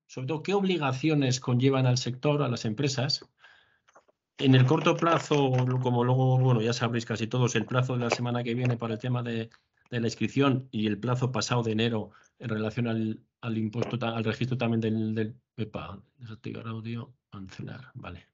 sobre todo, qué obligaciones conllevan al sector, a las empresas. En el corto plazo, como luego, bueno, ya sabréis casi todos, el plazo de la semana que viene para el tema de la inscripción y el plazo pasado de enero en relación al impuesto, al registro también del desactivar audio, cancelar, vale.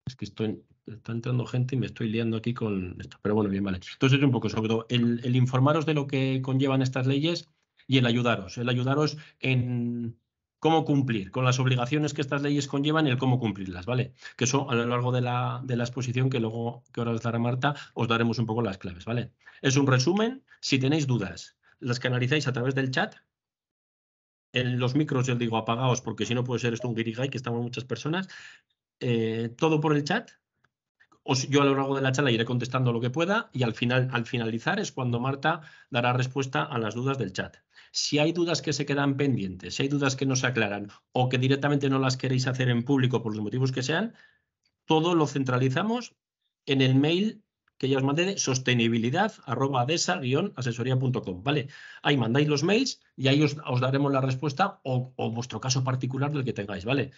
Es que está entrando gente y me estoy liando aquí con esto, pero bueno, bien, vale. Entonces es un poco sobre todo el informaros de lo que conllevan estas leyes y el ayudaros en cómo cumplir con las obligaciones que estas leyes conllevan y el cómo cumplirlas, ¿vale? Que eso a lo largo de la exposición que ahora os dará Marta, os daremos un poco las claves, ¿vale? Es un resumen. Si tenéis dudas, las canalizáis a través del chat. En los micros yo digo apagaos porque si no puede ser esto un guirigay, que estamos muchas personas. Todo por el chat. Yo a lo largo de la charla iré contestando lo que pueda y al finalizar es cuando Marta dará respuesta a las dudas del chat. Si hay dudas que se quedan pendientes, si hay dudas que no se aclaran o que directamente no las queréis hacer en público por los motivos que sean, todo lo centralizamos en el mail que ya os mandé de sostenibilidad@adesa-asesoría.com, ¿vale? Ahí mandáis los mails y ahí os daremos la respuesta o vuestro caso particular del que tengáis, ¿vale?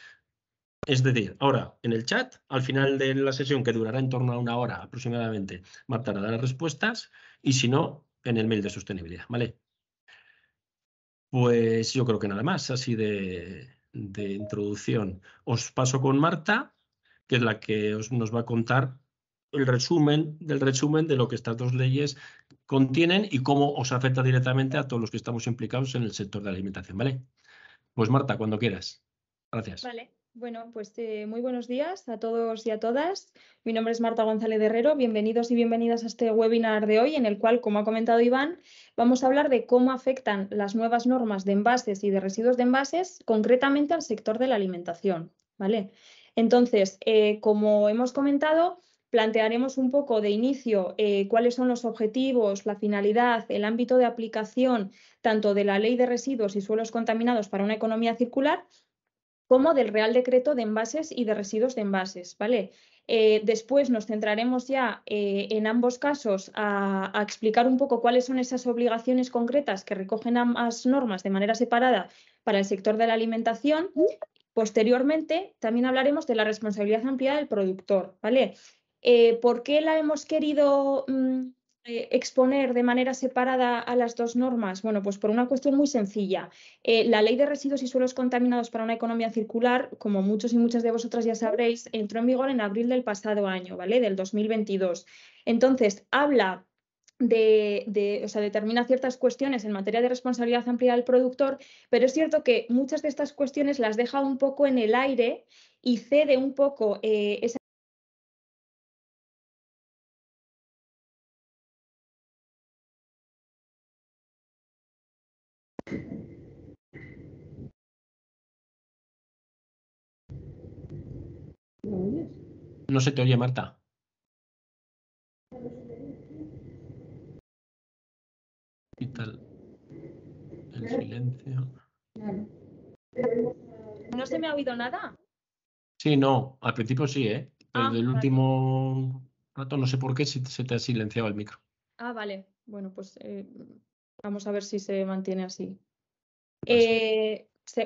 Es decir, ahora en el chat, al final de la sesión, que durará en torno a 1 hora aproximadamente, Marta dará las respuestas y si no, en el mail de sostenibilidad, ¿vale? Pues yo creo que nada más, así de introducción. Os paso con Marta, que es la que nos va a contar el resumen de lo que estas dos leyes contienen y cómo os afecta directamente a todos los que estamos implicados en el sector de la alimentación, ¿vale? Pues Marta, cuando quieras. Gracias. Vale. Bueno, pues muy buenos días a todos y a todas. Mi nombre es Marta González de Herrero. Bienvenidos y bienvenidas a este webinar de hoy en el cual, como ha comentado Iván, vamos a hablar de cómo afectan las nuevas normas de envases y de residuos de envases concretamente al sector de la alimentación, ¿vale? Entonces, como hemos comentado, plantearemos un poco de inicio cuáles son los objetivos, la finalidad, el ámbito de aplicación tanto de la Ley de Residuos y Suelos Contaminados para una economía circular como del Real Decreto de Envases y de Residuos de Envases, ¿vale? Después nos centraremos ya en ambos casos a explicar un poco cuáles son esas obligaciones concretas que recogen ambas normas de manera separada para el sector de la alimentación. Posteriormente, también hablaremos de la responsabilidad ampliada del productor, ¿vale? ¿Por qué la hemos querido exponer de manera separada a las dos normas? Bueno, pues por una cuestión muy sencilla. La Ley de Residuos y Suelos Contaminados para una economía circular, como muchos y muchas de vosotras ya sabréis, entró en vigor en abril del pasado año, ¿vale? Del 2022. Entonces, habla o sea, determina ciertas cuestiones en materia de responsabilidad ampliada del productor, pero es cierto que muchas de estas cuestiones las deja un poco en el aire y cede un poco esa. No se te oye, Marta. Quita el silencio. ¿No se me ha oído nada? Sí, no, al principio sí, ¿eh? Pero del Vale. último rato no sé por qué se te ha silenciado el micro. Vale. Bueno, pues vamos a ver si se mantiene así.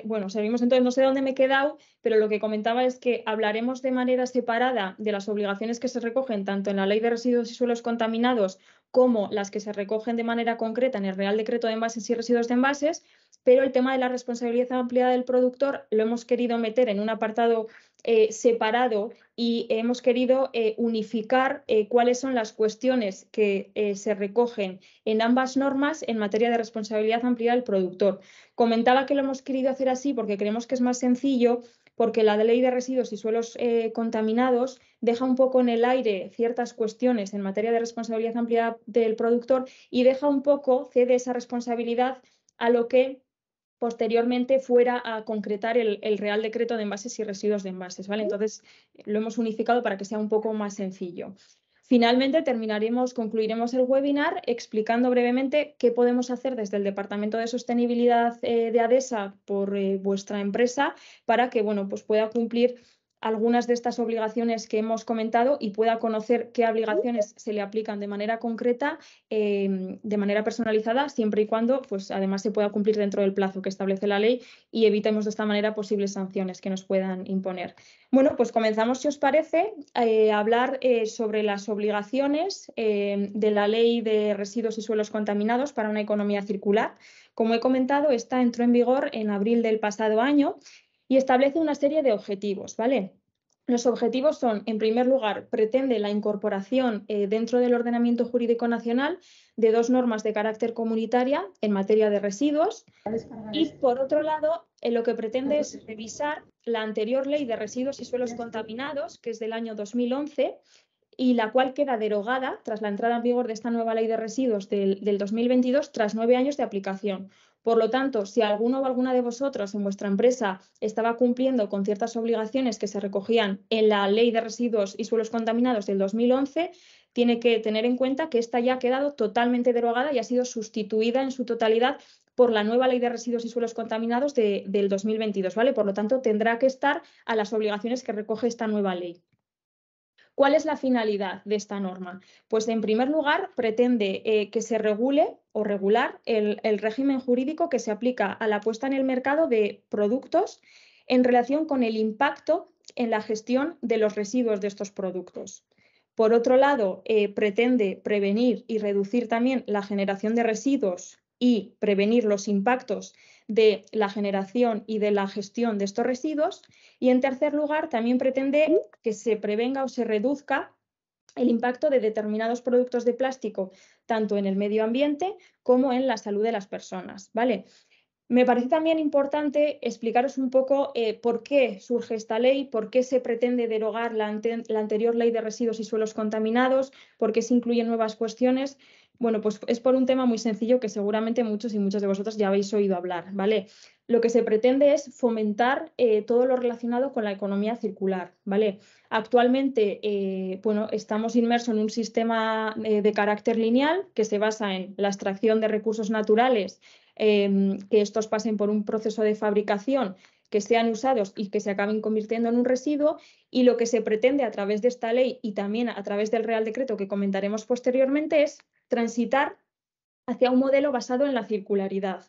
Bueno, seguimos entonces, no sé dónde me he quedado, pero lo que comentaba es que hablaremos de manera separada de las obligaciones que se recogen tanto en la Ley de Residuos y Suelos Contaminados como las que se recogen de manera concreta en el Real Decreto de Envases y Residuos de Envases, pero el tema de la responsabilidad ampliada del productor lo hemos querido meter en un apartado separado y hemos querido unificar cuáles son las cuestiones que se recogen en ambas normas en materia de responsabilidad ampliada del productor. Comentaba que lo hemos querido hacer así porque creemos que es más sencillo, porque la Ley de Residuos y Suelos Contaminados deja un poco en el aire ciertas cuestiones en materia de responsabilidad ampliada del productor y deja un poco, cede esa responsabilidad a lo que posteriormente fuera a concretar el Real Decreto de Envases y Residuos de Envases, ¿vale? Entonces lo hemos unificado para que sea un poco más sencillo. Finalmente concluiremos el webinar explicando brevemente qué podemos hacer desde el Departamento de Sostenibilidad de ADESA por vuestra empresa para que, bueno, pues pueda cumplir algunas de estas obligaciones que hemos comentado y pueda conocer qué obligaciones se le aplican de manera concreta, de manera personalizada, siempre y cuando pues, además se pueda cumplir dentro del plazo que establece la ley y evitemos de esta manera posibles sanciones que nos puedan imponer. Bueno, pues comenzamos, si os parece, a hablar sobre las obligaciones de la Ley de Residuos y Suelos Contaminados para una economía circular. Como he comentado, esta entró en vigor en abril del pasado año y establece una serie de objetivos, ¿vale? Los objetivos son, en primer lugar, pretende la incorporación dentro del ordenamiento jurídico nacional de 2 normas de carácter comunitaria en materia de residuos y, por otro lado, lo que pretende es revisar la anterior Ley de Residuos y Suelos Contaminados, que es del año 2011, y la cual queda derogada tras la entrada en vigor de esta nueva Ley de Residuos del 2022 tras 9 años de aplicación. Por lo tanto, si alguno o alguna de vosotros en vuestra empresa estaba cumpliendo con ciertas obligaciones que se recogían en la Ley de Residuos y Suelos Contaminados del 2011, tiene que tener en cuenta que esta ya ha quedado totalmente derogada y ha sido sustituida en su totalidad por la nueva Ley de Residuos y Suelos Contaminados del 2022, ¿vale? Por lo tanto, tendrá que estar a las obligaciones que recoge esta nueva ley. ¿Cuál es la finalidad de esta norma? Pues, en primer lugar, pretende que se regule o regular el régimen jurídico que se aplica a la puesta en el mercado de productos en relación con el impacto en la gestión de los residuos de estos productos. Por otro lado, pretende prevenir y reducir también la generación de residuos y prevenir los impactos de la generación y de la gestión de estos residuos. Y, en tercer lugar, también pretende que se prevenga o se reduzca el impacto de determinados productos de plástico, tanto en el medio ambiente como en la salud de las personas, ¿vale? Me parece también importante explicaros un poco por qué surge esta ley, por qué se pretende derogar la anterior Ley de Residuos y Suelos Contaminados, por qué se incluyen nuevas cuestiones. Bueno, pues es por un tema muy sencillo que seguramente muchos y muchas de vosotros ya habéis oído hablar, ¿vale? Lo que se pretende es fomentar todo lo relacionado con la economía circular, ¿vale? Actualmente, bueno, estamos inmersos en un sistema de carácter lineal que se basa en la extracción de recursos naturales, que estos pasen por un proceso de fabricación, que sean usados y que se acaben convirtiendo en un residuo, y lo que se pretende a través de esta ley y también a través del Real Decreto que comentaremos posteriormente es transitar hacia un modelo basado en la circularidad.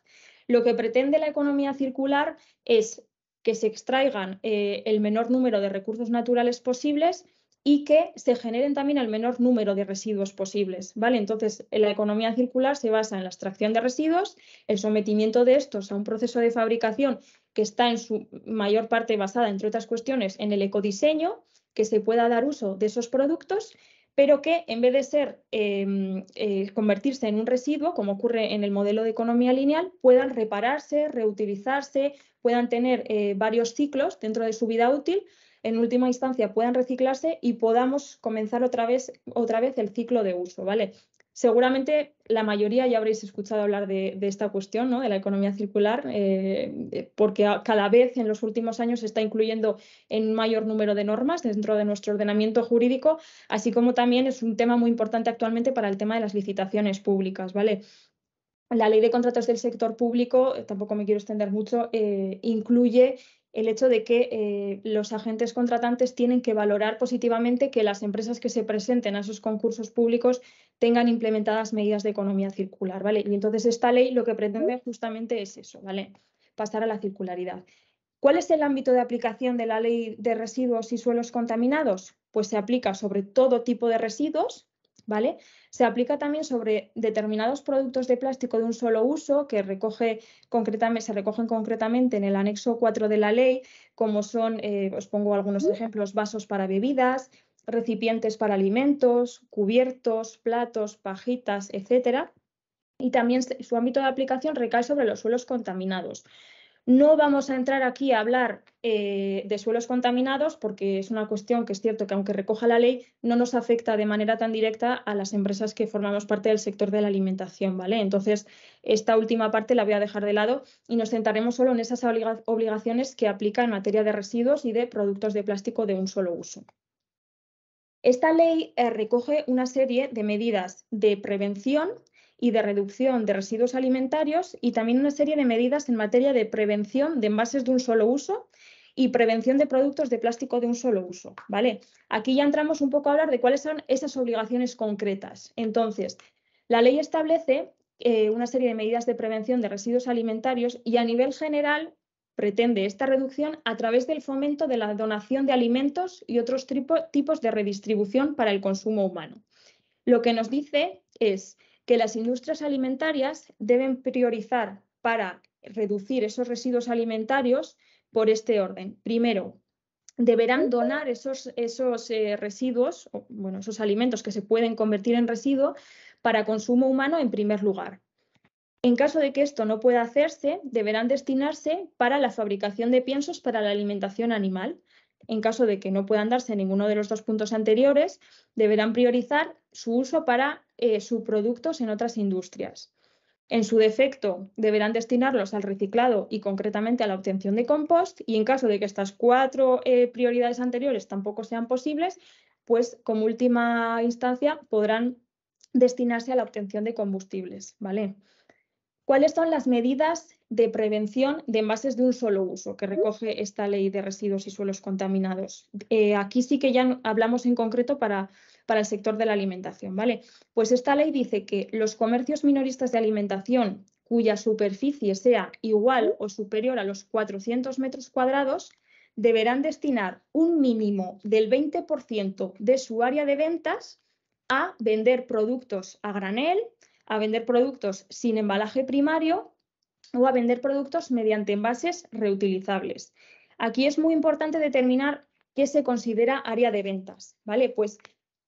Lo que pretende la economía circular es que se extraigan el menor número de recursos naturales posibles y que se generen también el menor número de residuos posibles, ¿vale? Entonces, la economía circular se basa en la extracción de residuos, el sometimiento de estos a un proceso de fabricación que está en su mayor parte basada, entre otras cuestiones, en el ecodiseño, que se pueda dar uso de esos productos, pero que en vez de ser convertirse en un residuo, como ocurre en el modelo de economía lineal, puedan repararse, reutilizarse, puedan tener varios ciclos dentro de su vida útil, en última instancia puedan reciclarse y podamos comenzar otra vez el ciclo de uso, ¿vale? Seguramente la mayoría ya habréis escuchado hablar de esta cuestión, ¿no? De la economía circular, porque cada vez en los últimos años se está incluyendo en un mayor número de normas dentro de nuestro ordenamiento jurídico, así como también es un tema muy importante actualmente para el tema de las licitaciones públicas, ¿vale? La Ley de Contratos del Sector Público, tampoco me quiero extender mucho, incluye el hecho de que los agentes contratantes tienen que valorar positivamente que las empresas que se presenten a esos concursos públicos tengan implementadas medidas de economía circular, ¿vale? Y entonces esta ley lo que pretende justamente es eso, ¿vale? Pasar a la circularidad. ¿Cuál es el ámbito de aplicación de la Ley de Residuos y Suelos Contaminados? Pues se aplica sobre todo tipo de residuos, ¿vale? Se aplica también sobre determinados productos de plástico de un solo uso que se recogen concretamente en el anexo 4 de la ley, como son, os pongo algunos ejemplos, vasos para bebidas, recipientes para alimentos, cubiertos, platos, pajitas, etcétera. Y también su ámbito de aplicación recae sobre los suelos contaminados. No vamos a entrar aquí a hablar de suelos contaminados porque es una cuestión que es cierto que, aunque recoja la ley, no nos afecta de manera tan directa a las empresas que formamos parte del sector de la alimentación, ¿vale? Entonces, esta última parte la voy a dejar de lado y nos centraremos solo en esas obligaciones que aplica en materia de residuos y de productos de plástico de un solo uso. Esta ley recoge una serie de medidas de prevención y de reducción de residuos alimentarios y también una serie de medidas en materia de prevención de envases de un solo uso y prevención de productos de plástico de un solo uso, ¿vale? Aquí ya entramos un poco a hablar de cuáles son esas obligaciones concretas. Entonces, la ley establece una serie de medidas de prevención de residuos alimentarios y a nivel general pretende esta reducción a través del fomento de la donación de alimentos y otros tipos de redistribución para el consumo humano. Lo que nos dice es que las industrias alimentarias deben priorizar para reducir esos residuos alimentarios por este orden. Primero, deberán donar esos residuos, bueno, esos alimentos que se pueden convertir en residuo para consumo humano en primer lugar. En caso de que esto no pueda hacerse, deberán destinarse para la fabricación de piensos para la alimentación animal. En caso de que no puedan darse ninguno de los dos puntos anteriores, deberán priorizar su uso para subproductos en otras industrias. En su defecto, deberán destinarlos al reciclado y concretamente a la obtención de compost, y en caso de que estas 4 prioridades anteriores tampoco sean posibles, pues como última instancia podrán destinarse a la obtención de combustibles, ¿vale? ¿Cuáles son las medidas de prevención de envases de un solo uso que recoge esta ley de residuos y suelos contaminados? Aquí sí que ya hablamos en concreto para el sector de la alimentación, ¿vale? Pues esta ley dice que los comercios minoristas de alimentación cuya superficie sea igual o superior a los 400 metros cuadrados deberán destinar un mínimo del 20% de su área de ventas a vender productos a granel, a vender productos sin embalaje primario o a vender productos mediante envases reutilizables. Aquí es muy importante determinar qué se considera área de ventas, ¿vale? Pues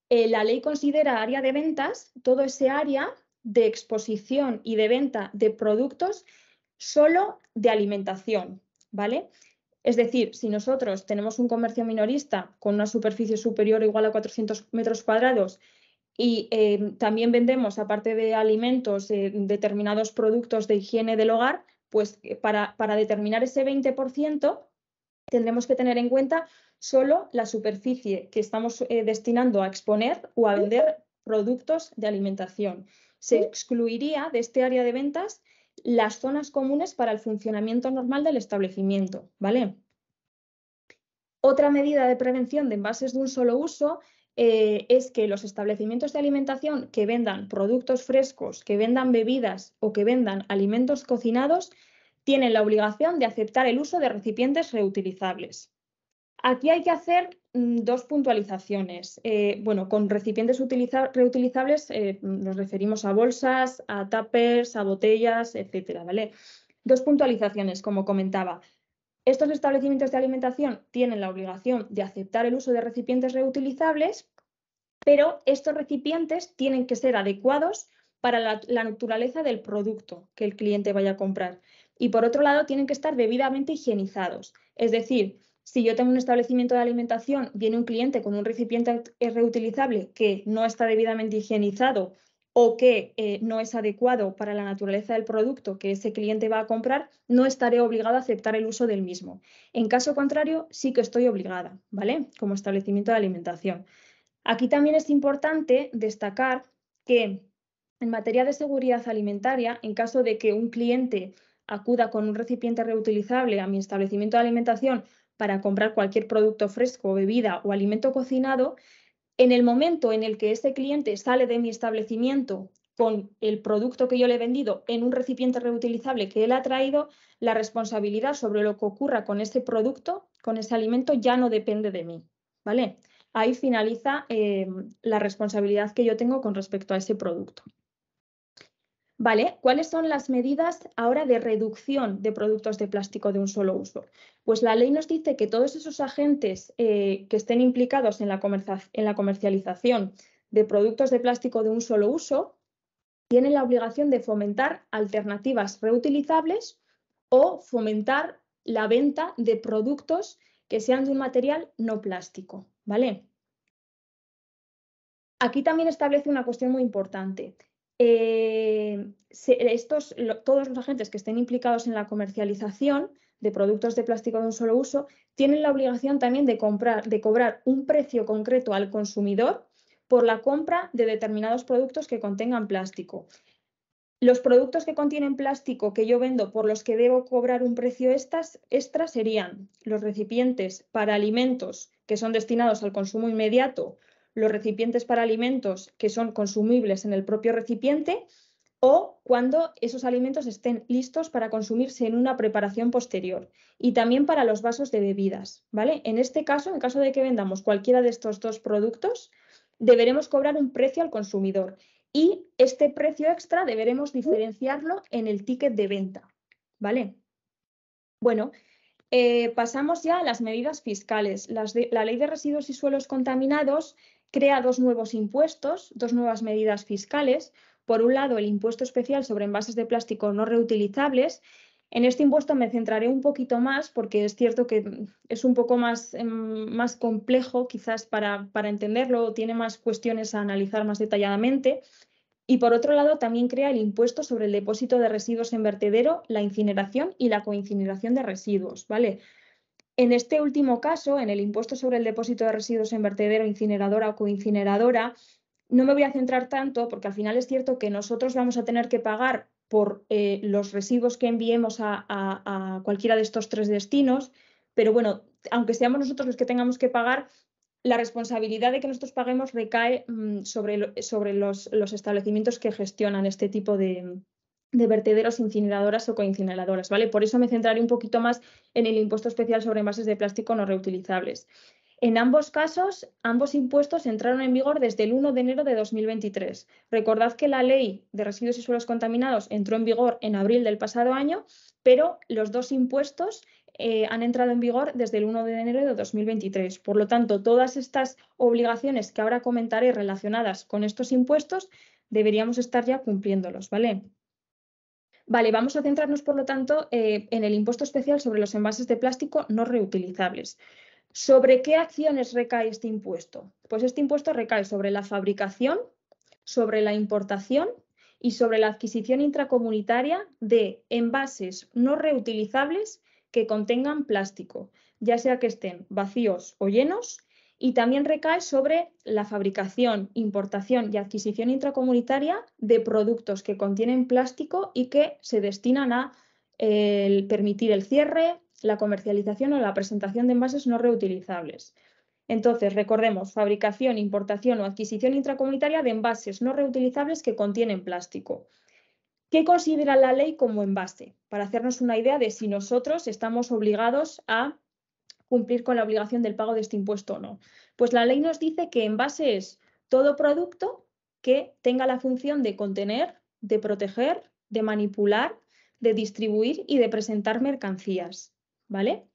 la ley considera área de ventas todo ese área de exposición y de venta de productos solo de alimentación, ¿vale? Es decir, si nosotros tenemos un comercio minorista con una superficie superior o igual a 400 metros cuadrados y también vendemos, aparte de alimentos, determinados productos de higiene del hogar, pues para determinar ese 20% tendremos que tener en cuenta solo la superficie que estamos destinando a exponer o a vender productos de alimentación. Se excluiría de este área de ventas las zonas comunes para el funcionamiento normal del establecimiento, ¿vale? Otra medida de prevención de envases de un solo uso es que los establecimientos de alimentación que vendan productos frescos, que vendan bebidas o que vendan alimentos cocinados tienen la obligación de aceptar el uso de recipientes reutilizables. Aquí hay que hacer 2 puntualizaciones. Bueno, con recipientes reutilizables nos referimos a bolsas, a tuppers, a botellas, etcétera, ¿vale? 2 puntualizaciones, como comentaba. Estos establecimientos de alimentación tienen la obligación de aceptar el uso de recipientes reutilizables, pero estos recipientes tienen que ser adecuados para la naturaleza del producto que el cliente vaya a comprar. Y por otro lado, tienen que estar debidamente higienizados. Es decir, si yo tengo un establecimiento de alimentación, viene un cliente con un recipiente reutilizable que no está debidamente higienizado o que no es adecuado para la naturaleza del producto que ese cliente va a comprar, no estaré obligada a aceptar el uso del mismo. En caso contrario, sí que estoy obligada, ¿vale? Como establecimiento de alimentación. Aquí también es importante destacar que en materia de seguridad alimentaria, en caso de que un cliente acuda con un recipiente reutilizable a mi establecimiento de alimentación para comprar cualquier producto fresco, bebida o alimento cocinado, en el momento en el que ese cliente sale de mi establecimiento con el producto que yo le he vendido en un recipiente reutilizable que él ha traído, la responsabilidad sobre lo que ocurra con ese producto, con ese alimento, ya no depende de mí, ¿vale? Ahí finaliza la responsabilidad que yo tengo con respecto a ese producto. Vale, ¿cuáles son las medidas ahora de reducción de productos de plástico de un solo uso? Pues la ley nos dice que todos esos agentes que estén implicados en la comercialización de productos de plástico de un solo uso tienen la obligación de fomentar alternativas reutilizables o fomentar la venta de productos que sean de un material no plástico, ¿vale? Aquí también establece una cuestión muy importante. Todos los agentes que estén implicados en la comercialización de productos de plástico de un solo uso tienen la obligación también de cobrar un precio concreto al consumidor por la compra de determinados productos que contengan plástico. Los productos que contienen plástico que yo vendo por los que debo cobrar un precio extra serían los recipientes para alimentos que son destinados al consumo inmediato, los recipientes para alimentos que son consumibles en el propio recipiente o cuando esos alimentos estén listos para consumirse en una preparación posterior y también para los vasos de bebidas, ¿vale? En este caso, en caso de que vendamos cualquiera de estos dos productos, deberemos cobrar un precio al consumidor y este precio extra deberemos diferenciarlo en el ticket de venta, ¿vale? Bueno, pasamos ya a las medidas fiscales. La Ley de Residuos y Suelos Contaminados crea dos nuevos impuestos, dos nuevas medidas fiscales. Por un lado, el impuesto especial sobre envases de plástico no reutilizables. En este impuesto me centraré un poquito más porque es cierto que es un poco más complejo quizás para entenderlo, tiene más cuestiones a analizar más detalladamente. Y por otro lado, también crea el impuesto sobre el depósito de residuos en vertedero, la incineración y la coincineración de residuos, ¿vale? En este último caso, en el impuesto sobre el depósito de residuos en vertedero, incineradora o coincineradora, no me voy a centrar tanto porque al final es cierto que nosotros vamos a tener que pagar por los residuos que enviemos a cualquiera de estos tres destinos, pero bueno, aunque seamos nosotros los que tengamos que pagar, la responsabilidad de que nosotros paguemos recae sobre los establecimientos que gestionan este tipo de vertederos, incineradoras o coincineradoras, ¿vale? Por eso me centraré un poquito más en el impuesto especial sobre envases de plástico no reutilizables. En ambos casos, ambos impuestos entraron en vigor desde el 1 de enero de 2023. Recordad que la Ley de Residuos y Suelos Contaminados entró en vigor en abril del pasado año, pero los dos impuestos han entrado en vigor desde el 1 de enero de 2023. Por lo tanto, todas estas obligaciones que ahora comentaré relacionadas con estos impuestos deberíamos estar ya cumpliéndolos, ¿vale? Vale, vamos a centrarnos, por lo tanto, en el impuesto especial sobre los envases de plástico no reutilizables. ¿Sobre qué acciones recae este impuesto? Pues este impuesto recae sobre la fabricación, sobre la importación y sobre la adquisición intracomunitaria de envases no reutilizables que contengan plástico, ya sea que estén vacíos o llenos, y también recae sobre la fabricación, importación y adquisición intracomunitaria de productos que contienen plástico y que se destinan a permitir el cierre, la comercialización o la presentación de envases no reutilizables. Entonces, recordemos, fabricación, importación o adquisición intracomunitaria de envases no reutilizables que contienen plástico. ¿Qué considera la ley como envase? Para hacernos una idea de si nosotros estamos obligados a cumplir con la obligación del pago de este impuesto o no. Pues la ley nos dice que envase es todo producto que tenga la función de contener, de proteger, de manipular, de distribuir y de presentar mercancías, ¿vale?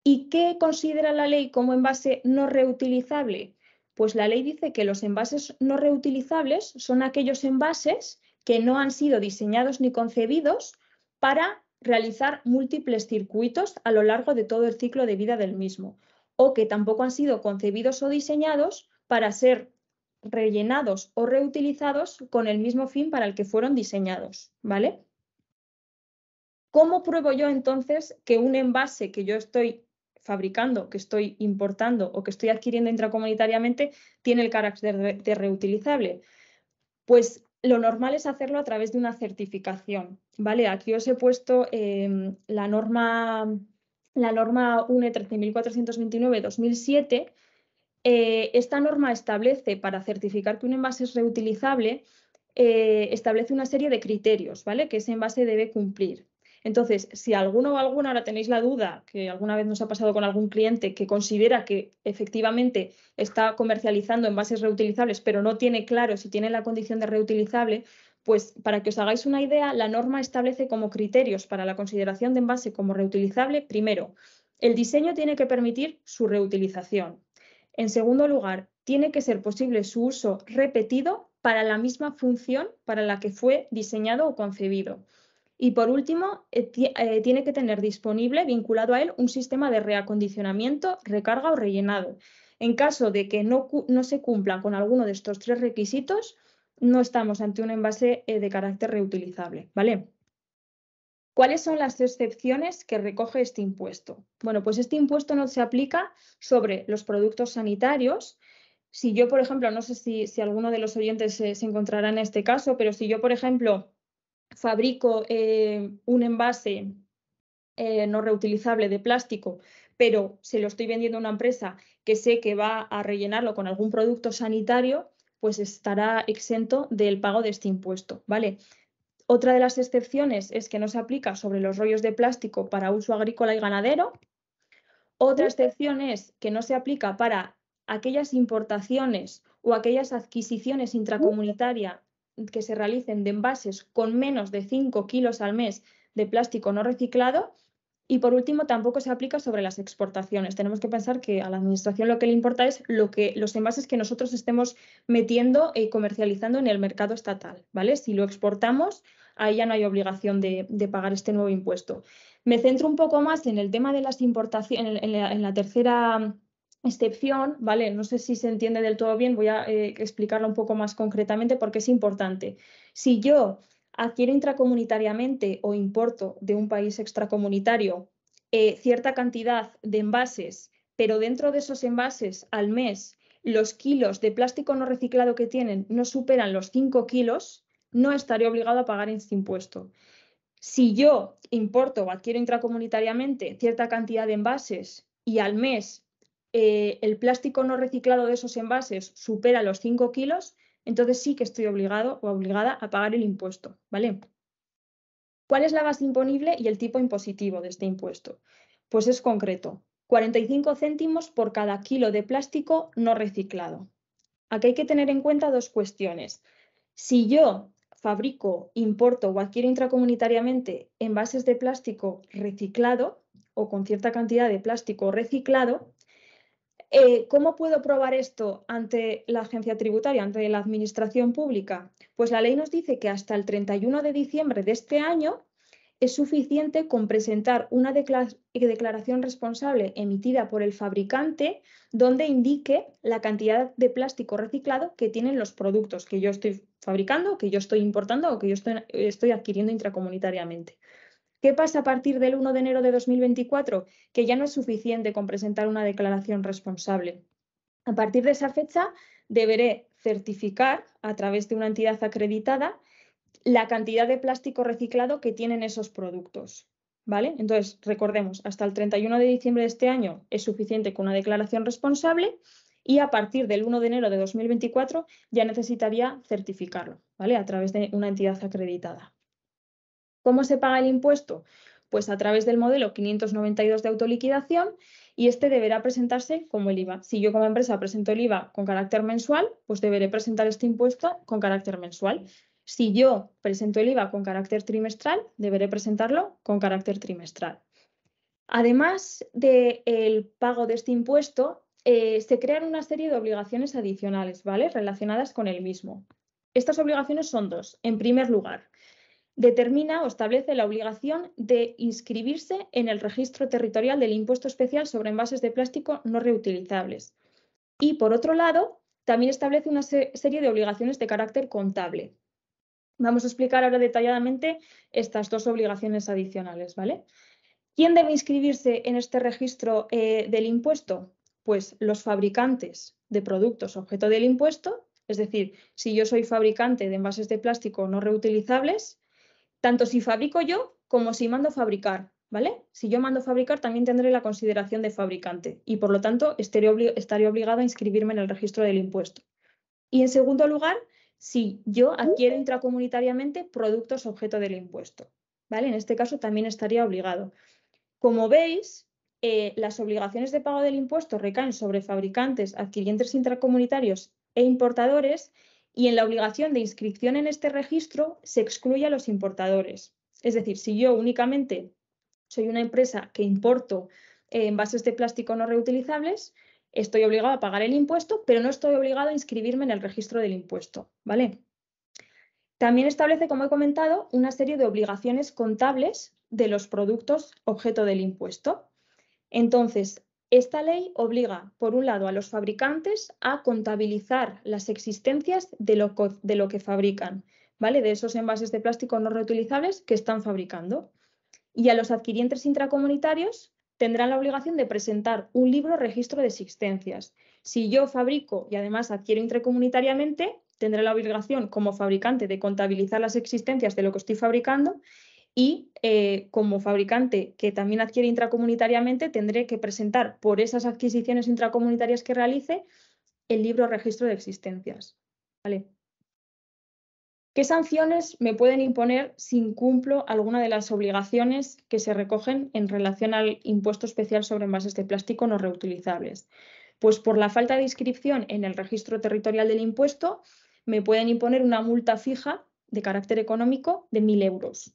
¿Y qué considera la ley como envase no reutilizable? Pues la ley dice que los envases no reutilizables son aquellos envases que no han sido diseñados ni concebidos para realizar múltiples circuitos a lo largo de todo el ciclo de vida del mismo, o que tampoco han sido concebidos o diseñados para ser rellenados o reutilizados con el mismo fin para el que fueron diseñados, ¿vale? ¿Cómo pruebo yo entonces que un envase que yo estoy fabricando, que estoy importando o que estoy adquiriendo intracomunitariamente tiene el carácter de reutilizable? Pues lo normal es hacerlo a través de una certificación, ¿vale? Aquí os he puesto la norma UNE 13.429/2007. Esta norma establece, para certificar que un envase es reutilizable, establece una serie de criterios, ¿vale? Que ese envase debe cumplir. Entonces, si alguno o alguna ahora tenéis la duda, que alguna vez nos ha pasado con algún cliente que considera que efectivamente está comercializando envases reutilizables, pero no tiene claro si tiene la condición de reutilizable, pues para que os hagáis una idea, la norma establece como criterios para la consideración de envase como reutilizable, primero, el diseño tiene que permitir su reutilización. En segundo lugar, tiene que ser posible su uso repetido para la misma función para la que fue diseñado o concebido. Y por último, tiene que tener disponible, vinculado a él, un sistema de reacondicionamiento, recarga o rellenado. En caso de que no se cumpla con alguno de estos tres requisitos, no estamos ante un envase de carácter reutilizable, ¿vale? ¿Cuáles son las excepciones que recoge este impuesto? Bueno, pues este impuesto no se aplica sobre los productos sanitarios. Si yo, por ejemplo, no sé si alguno de los oyentes se encontrará en este caso, pero si yo, por ejemplo, fabrico un envase no reutilizable de plástico, pero se lo estoy vendiendo a una empresa que sé que va a rellenarlo con algún producto sanitario, pues estará exento del pago de este impuesto, ¿vale? Otra de las excepciones es que no se aplica sobre los rollos de plástico para uso agrícola y ganadero. Otra excepción es que no se aplica para aquellas importaciones o aquellas adquisiciones intracomunitarias que se realicen de envases con menos de 5 kilos al mes de plástico no reciclado. Y por último, tampoco se aplica sobre las exportaciones. Tenemos que pensar que a la Administración lo que le importa es los envases que nosotros estemos metiendo y comercializando en el mercado estatal, ¿vale? Si lo exportamos, ahí ya no hay obligación de pagar este nuevo impuesto. Me centro un poco más en el tema de las importaciones, en la tercera excepción, ¿vale? No sé si se entiende del todo bien, voy a explicarlo un poco más concretamente porque es importante. Si yo adquiero intracomunitariamente o importo de un país extracomunitario cierta cantidad de envases, pero dentro de esos envases al mes los kilos de plástico no reciclado que tienen no superan los 5 kilos, no estaré obligado a pagar este impuesto. Si yo importo o adquiero intracomunitariamente cierta cantidad de envases y al mes el plástico no reciclado de esos envases supera los 5 kilos, entonces sí que estoy obligado o obligada a pagar el impuesto, ¿vale? ¿Cuál es la base imponible y el tipo impositivo de este impuesto? Pues es concreto, 45 céntimos por cada kilo de plástico no reciclado. Aquí hay que tener en cuenta dos cuestiones. Si yo fabrico, importo o adquiero intracomunitariamente envases de plástico reciclado o con cierta cantidad de plástico reciclado, ¿cómo puedo probar esto ante la agencia tributaria, ante la administración pública? Pues la ley nos dice que hasta el 31 de diciembre de este año es suficiente con presentar una declaración responsable emitida por el fabricante donde indique la cantidad de plástico reciclado que tienen los productos que yo estoy fabricando, que yo estoy importando o que yo estoy adquiriendo intracomunitariamente. ¿Qué pasa a partir del 1 de enero de 2024? Que ya no es suficiente con presentar una declaración responsable. A partir de esa fecha deberé certificar a través de una entidad acreditada la cantidad de plástico reciclado que tienen esos productos, ¿vale? Entonces, recordemos, hasta el 31 de diciembre de este año es suficiente con una declaración responsable y a partir del 1 de enero de 2024 ya necesitaría certificarlo, ¿vale? A través de una entidad acreditada. ¿Cómo se paga el impuesto? Pues a través del modelo 592 de autoliquidación y este deberá presentarse como el IVA. Si yo como empresa presento el IVA con carácter mensual, pues deberé presentar este impuesto con carácter mensual. Si yo presento el IVA con carácter trimestral, deberé presentarlo con carácter trimestral. Además del pago de este impuesto, se crean una serie de obligaciones adicionales, ¿vale? Relacionadas con el mismo. Estas obligaciones son dos. En primer lugar, determina o establece la obligación de inscribirse en el registro territorial del impuesto especial sobre envases de plástico no reutilizables. Y por otro lado, también establece una serie de obligaciones de carácter contable. Vamos a explicar ahora detalladamente estas dos obligaciones adicionales, ¿vale? ¿Quién debe inscribirse en este registro del impuesto? Pues los fabricantes de productos objeto del impuesto, es decir, si yo soy fabricante de envases de plástico no reutilizables, tanto si fabrico yo como si mando fabricar, ¿vale? Si yo mando fabricar también tendré la consideración de fabricante y por lo tanto estaré obligado a inscribirme en el registro del impuesto. Y en segundo lugar, si yo adquiero intracomunitariamente productos objeto del impuesto, ¿vale? En este caso también estaría obligado. Como veis, las obligaciones de pago del impuesto recaen sobre fabricantes, adquirientes intracomunitarios e importadores y en la obligación de inscripción en este registro se excluye a los importadores. Es decir, si yo únicamente soy una empresa que importo envases de plástico no reutilizables, estoy obligado a pagar el impuesto, pero no estoy obligado a inscribirme en el registro del impuesto, ¿vale? También establece, como he comentado, una serie de obligaciones contables de los productos objeto del impuesto. Entonces, esta ley obliga, por un lado, a los fabricantes a contabilizar las existencias de lo que fabrican, ¿vale? De esos envases de plástico no reutilizables que están fabricando. Y a los adquirientes intracomunitarios tendrán la obligación de presentar un libro registro de existencias. Si yo fabrico y además adquiero intracomunitariamente, tendré la obligación como fabricante de contabilizar las existencias de lo que estoy fabricando y como fabricante que también adquiere intracomunitariamente tendré que presentar por esas adquisiciones intracomunitarias que realice el libro registro de existencias. ¿Vale? ¿Qué sanciones me pueden imponer si incumplo alguna de las obligaciones que se recogen en relación al impuesto especial sobre envases de plástico no reutilizables? Pues por la falta de inscripción en el registro territorial del impuesto me pueden imponer una multa fija de carácter económico de 1.000 euros.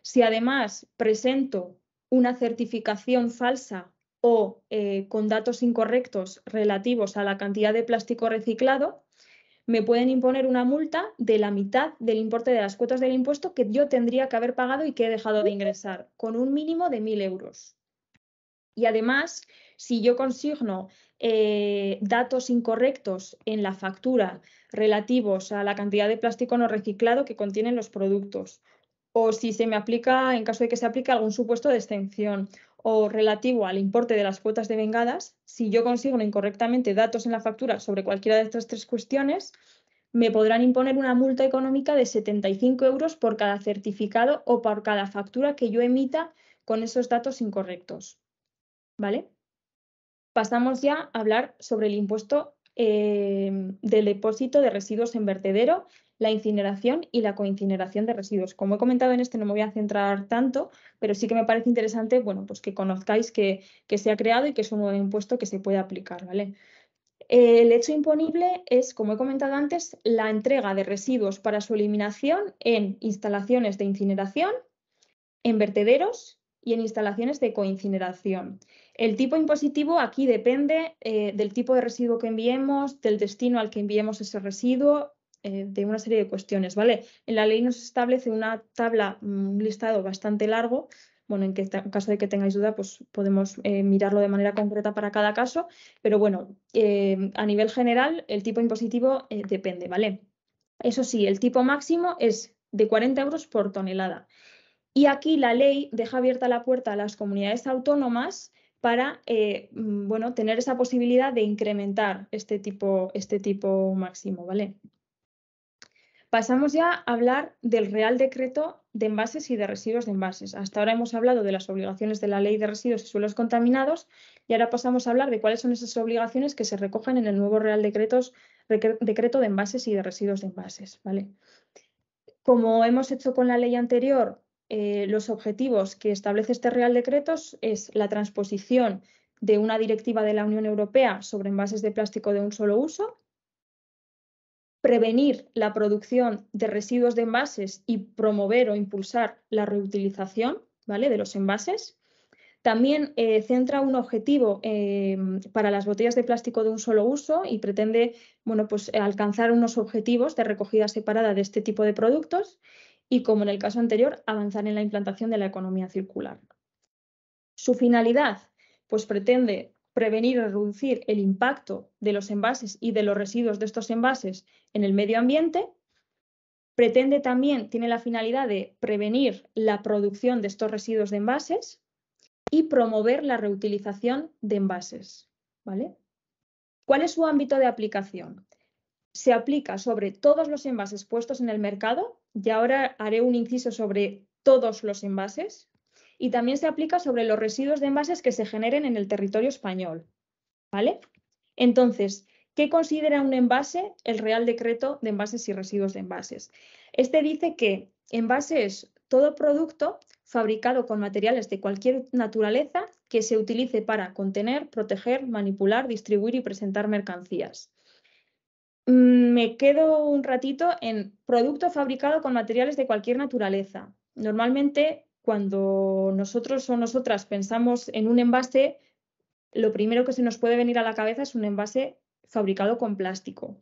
Si además presento una certificación falsa o con datos incorrectos relativos a la cantidad de plástico reciclado, me pueden imponer una multa de la mitad del importe de las cuotas del impuesto que yo tendría que haber pagado y que he dejado de ingresar, con un mínimo de 1.000 euros. Y además, si yo consigno datos incorrectos en la factura relativos a la cantidad de plástico no reciclado que contienen los productos, o si se me aplica, en caso de que se aplique algún supuesto de exención, o relativo al importe de las cuotas devengadas, si yo consigo incorrectamente datos en la factura sobre cualquiera de estas tres cuestiones, me podrán imponer una multa económica de 75 euros por cada certificado o por cada factura que yo emita con esos datos incorrectos. ¿Vale? Pasamos ya a hablar sobre el impuesto del depósito de residuos en vertedero, la incineración y la coincineración de residuos. Como he comentado en este no me voy a centrar tanto, pero sí que me parece interesante, bueno, pues que conozcáis que se ha creado y que es un nuevo impuesto que se puede aplicar, ¿vale? El hecho imponible es, como he comentado antes, la entrega de residuos para su eliminación en instalaciones de incineración, en vertederos y en instalaciones de coincineración. El tipo impositivo aquí depende del tipo de residuo que enviemos, del destino al que enviemos ese residuo, de una serie de cuestiones, ¿vale? En la ley nos establece una tabla, un listado bastante largo. Bueno, en caso de que tengáis duda, pues podemos mirarlo de manera concreta para cada caso, pero bueno, a nivel general, el tipo impositivo depende, ¿vale? Eso sí, el tipo máximo es de 40 euros por tonelada. Y aquí la ley deja abierta la puerta a las comunidades autónomas para bueno, tener esa posibilidad de incrementar este tipo máximo, ¿vale? Pasamos ya a hablar del Real Decreto de Envases y de Residuos de Envases. Hasta ahora hemos hablado de las obligaciones de la Ley de Residuos y Suelos Contaminados y ahora pasamos a hablar de cuáles son esas obligaciones que se recogen en el nuevo Real Decreto de Envases y de Residuos de Envases, ¿vale? Como hemos hecho con la ley anterior, los objetivos que establece este Real Decreto es la transposición de una directiva de la Unión Europea sobre envases de plástico de un solo uso, prevenir la producción de residuos de envases y promover o impulsar la reutilización, ¿vale?, de los envases. También centra un objetivo para las botellas de plástico de un solo uso y pretende, bueno, pues, alcanzar unos objetivos de recogida separada de este tipo de productos y, como en el caso anterior, avanzar en la implantación de la economía circular. Su finalidad, pues pretende prevenir y reducir el impacto de los envases y de los residuos de estos envases en el medio ambiente. Pretende también, tiene la finalidad de prevenir la producción de estos residuos de envases y promover la reutilización de envases, ¿vale? ¿Cuál es su ámbito de aplicación? Se aplica sobre todos los envases puestos en el mercado y ahora haré un inciso sobre todos los envases y también se aplica sobre los residuos de envases que se generen en el territorio español, ¿vale? Entonces, ¿qué considera un envase? El Real Decreto de Envases y Residuos de Envases. Este dice que envase es todo producto fabricado con materiales de cualquier naturaleza que se utilice para contener, proteger, manipular, distribuir y presentar mercancías. Me quedo un ratito en producto fabricado con materiales de cualquier naturaleza. Normalmente, cuando nosotros o nosotras pensamos en un envase, lo primero que se nos puede venir a la cabeza es un envase fabricado con plástico.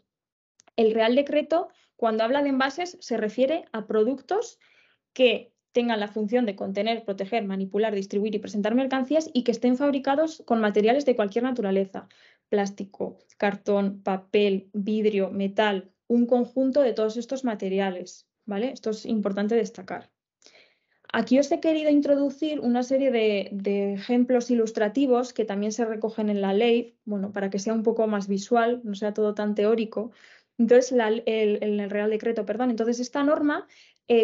El Real Decreto, cuando habla de envases, se refiere a productos que tengan la función de contener, proteger, manipular, distribuir y presentar mercancías y que estén fabricados con materiales de cualquier naturaleza. Plástico, cartón, papel, vidrio, metal, un conjunto de todos estos materiales, ¿vale? Esto es importante destacar. Aquí os he querido introducir una serie de ejemplos ilustrativos que también se recogen en la ley, bueno, para que sea un poco más visual, no sea todo tan teórico, Entonces, en el Real Decreto, perdón, entonces esta norma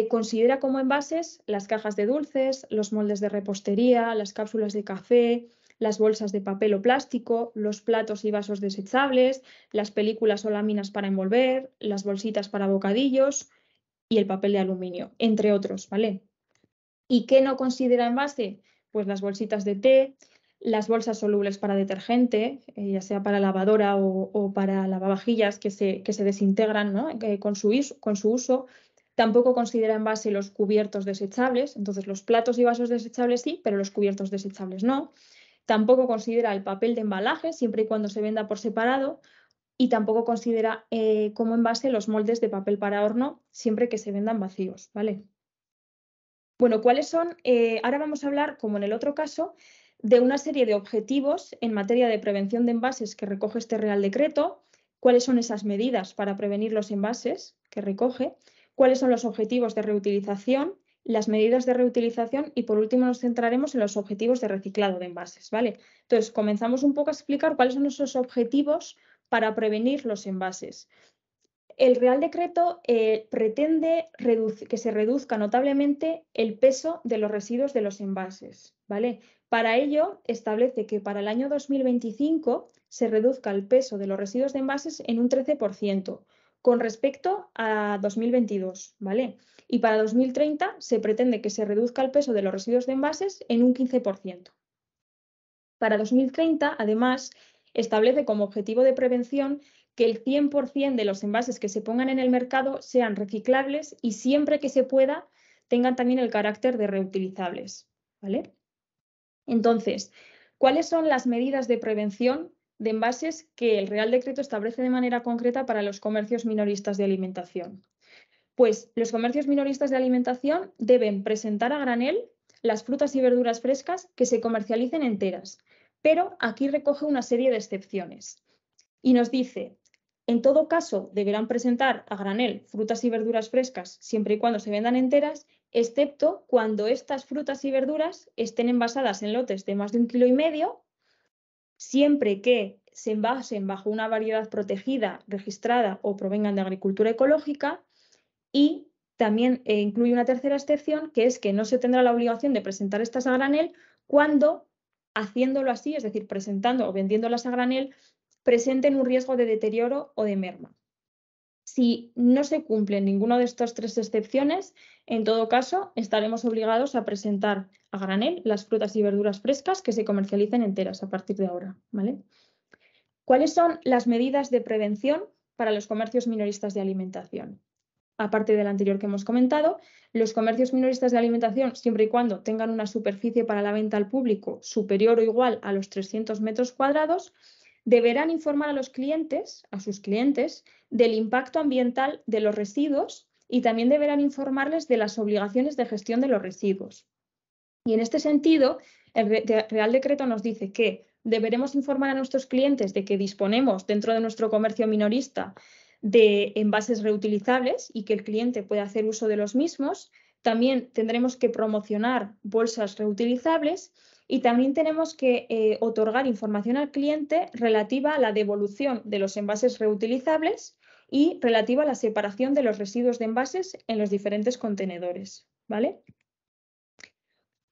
considera como envases las cajas de dulces, los moldes de repostería, las cápsulas de café, las bolsas de papel o plástico, los platos y vasos desechables, las películas o láminas para envolver, las bolsitas para bocadillos y el papel de aluminio, entre otros, ¿vale? ¿Y qué no considera envase? Pues las bolsitas de té, las bolsas solubles para detergente, ya sea para lavadora o para lavavajillas que se desintegran, ¿no? Con su uso. Tampoco considera envase los cubiertos desechables, entonces los platos y vasos desechables sí, pero los cubiertos desechables no. Tampoco considera el papel de embalaje, siempre y cuando se venda por separado, y tampoco considera como envase los moldes de papel para horno, siempre que se vendan vacíos, ¿vale? Bueno, ¿cuáles son? Ahora vamos a hablar, como en el otro caso, de una serie de objetivos en materia de prevención de envases que recoge este Real Decreto. ¿Cuáles son esas medidas para prevenir los envases que recoge? ¿Cuáles son los objetivos de reutilización? Las medidas de reutilización y, por último, nos centraremos en los objetivos de reciclado de envases, ¿vale? Entonces, comenzamos un poco a explicar cuáles son esos objetivos para prevenir los envases. El Real Decreto pretende que se reduzca notablemente el peso de los residuos de los envases, ¿vale? Para ello, establece que para el año 2025 se reduzca el peso de los residuos de envases en un 13% con respecto a 2022, ¿vale? Y para 2030 se pretende que se reduzca el peso de los residuos de envases en un 15%. Para 2030, además, establece como objetivo de prevención que el 100% de los envases que se pongan en el mercado sean reciclables y siempre que se pueda tengan también el carácter de reutilizables, ¿vale? Entonces, ¿cuáles son las medidas de prevención de envases que el Real Decreto establece de manera concreta para los comercios minoristas de alimentación? Pues los comercios minoristas de alimentación deben presentar a granel las frutas y verduras frescas que se comercialicen enteras, pero aquí recoge una serie de excepciones y nos dice, en todo caso deberán presentar a granel frutas y verduras frescas siempre y cuando se vendan enteras, excepto cuando estas frutas y verduras estén envasadas en lotes de más de 1,5 kg, siempre que se envasen bajo una variedad protegida, registrada o provengan de agricultura ecológica. Y también incluye una tercera excepción, que es que no se tendrá la obligación de presentar estas a granel cuando, haciéndolo así, es decir, presentando o vendiéndolas a granel, presenten un riesgo de deterioro o de merma. Si no se cumplen ninguna de estas tres excepciones, en todo caso, estaremos obligados a presentar a granel las frutas y verduras frescas que se comercialicen enteras a partir de ahora, ¿vale? ¿Cuáles son las medidas de prevención para los comercios minoristas de alimentación? Aparte del anterior que hemos comentado, los comercios minoristas de alimentación, siempre y cuando tengan una superficie para la venta al público superior o igual a los 300 metros cuadrados, deberán informar a los clientes, a sus clientes, del impacto ambiental de los residuos y también deberán informarles de las obligaciones de gestión de los residuos. Y en este sentido, el Real Decreto nos dice que deberemos informar a nuestros clientes de que disponemos dentro de nuestro comercio minorista de envases reutilizables y que el cliente puede hacer uso de los mismos. También tendremos que promocionar bolsas reutilizables y también tenemos que otorgar información al cliente relativa a la devolución de los envases reutilizables y relativa a la separación de los residuos de envases en los diferentes contenedores, ¿vale?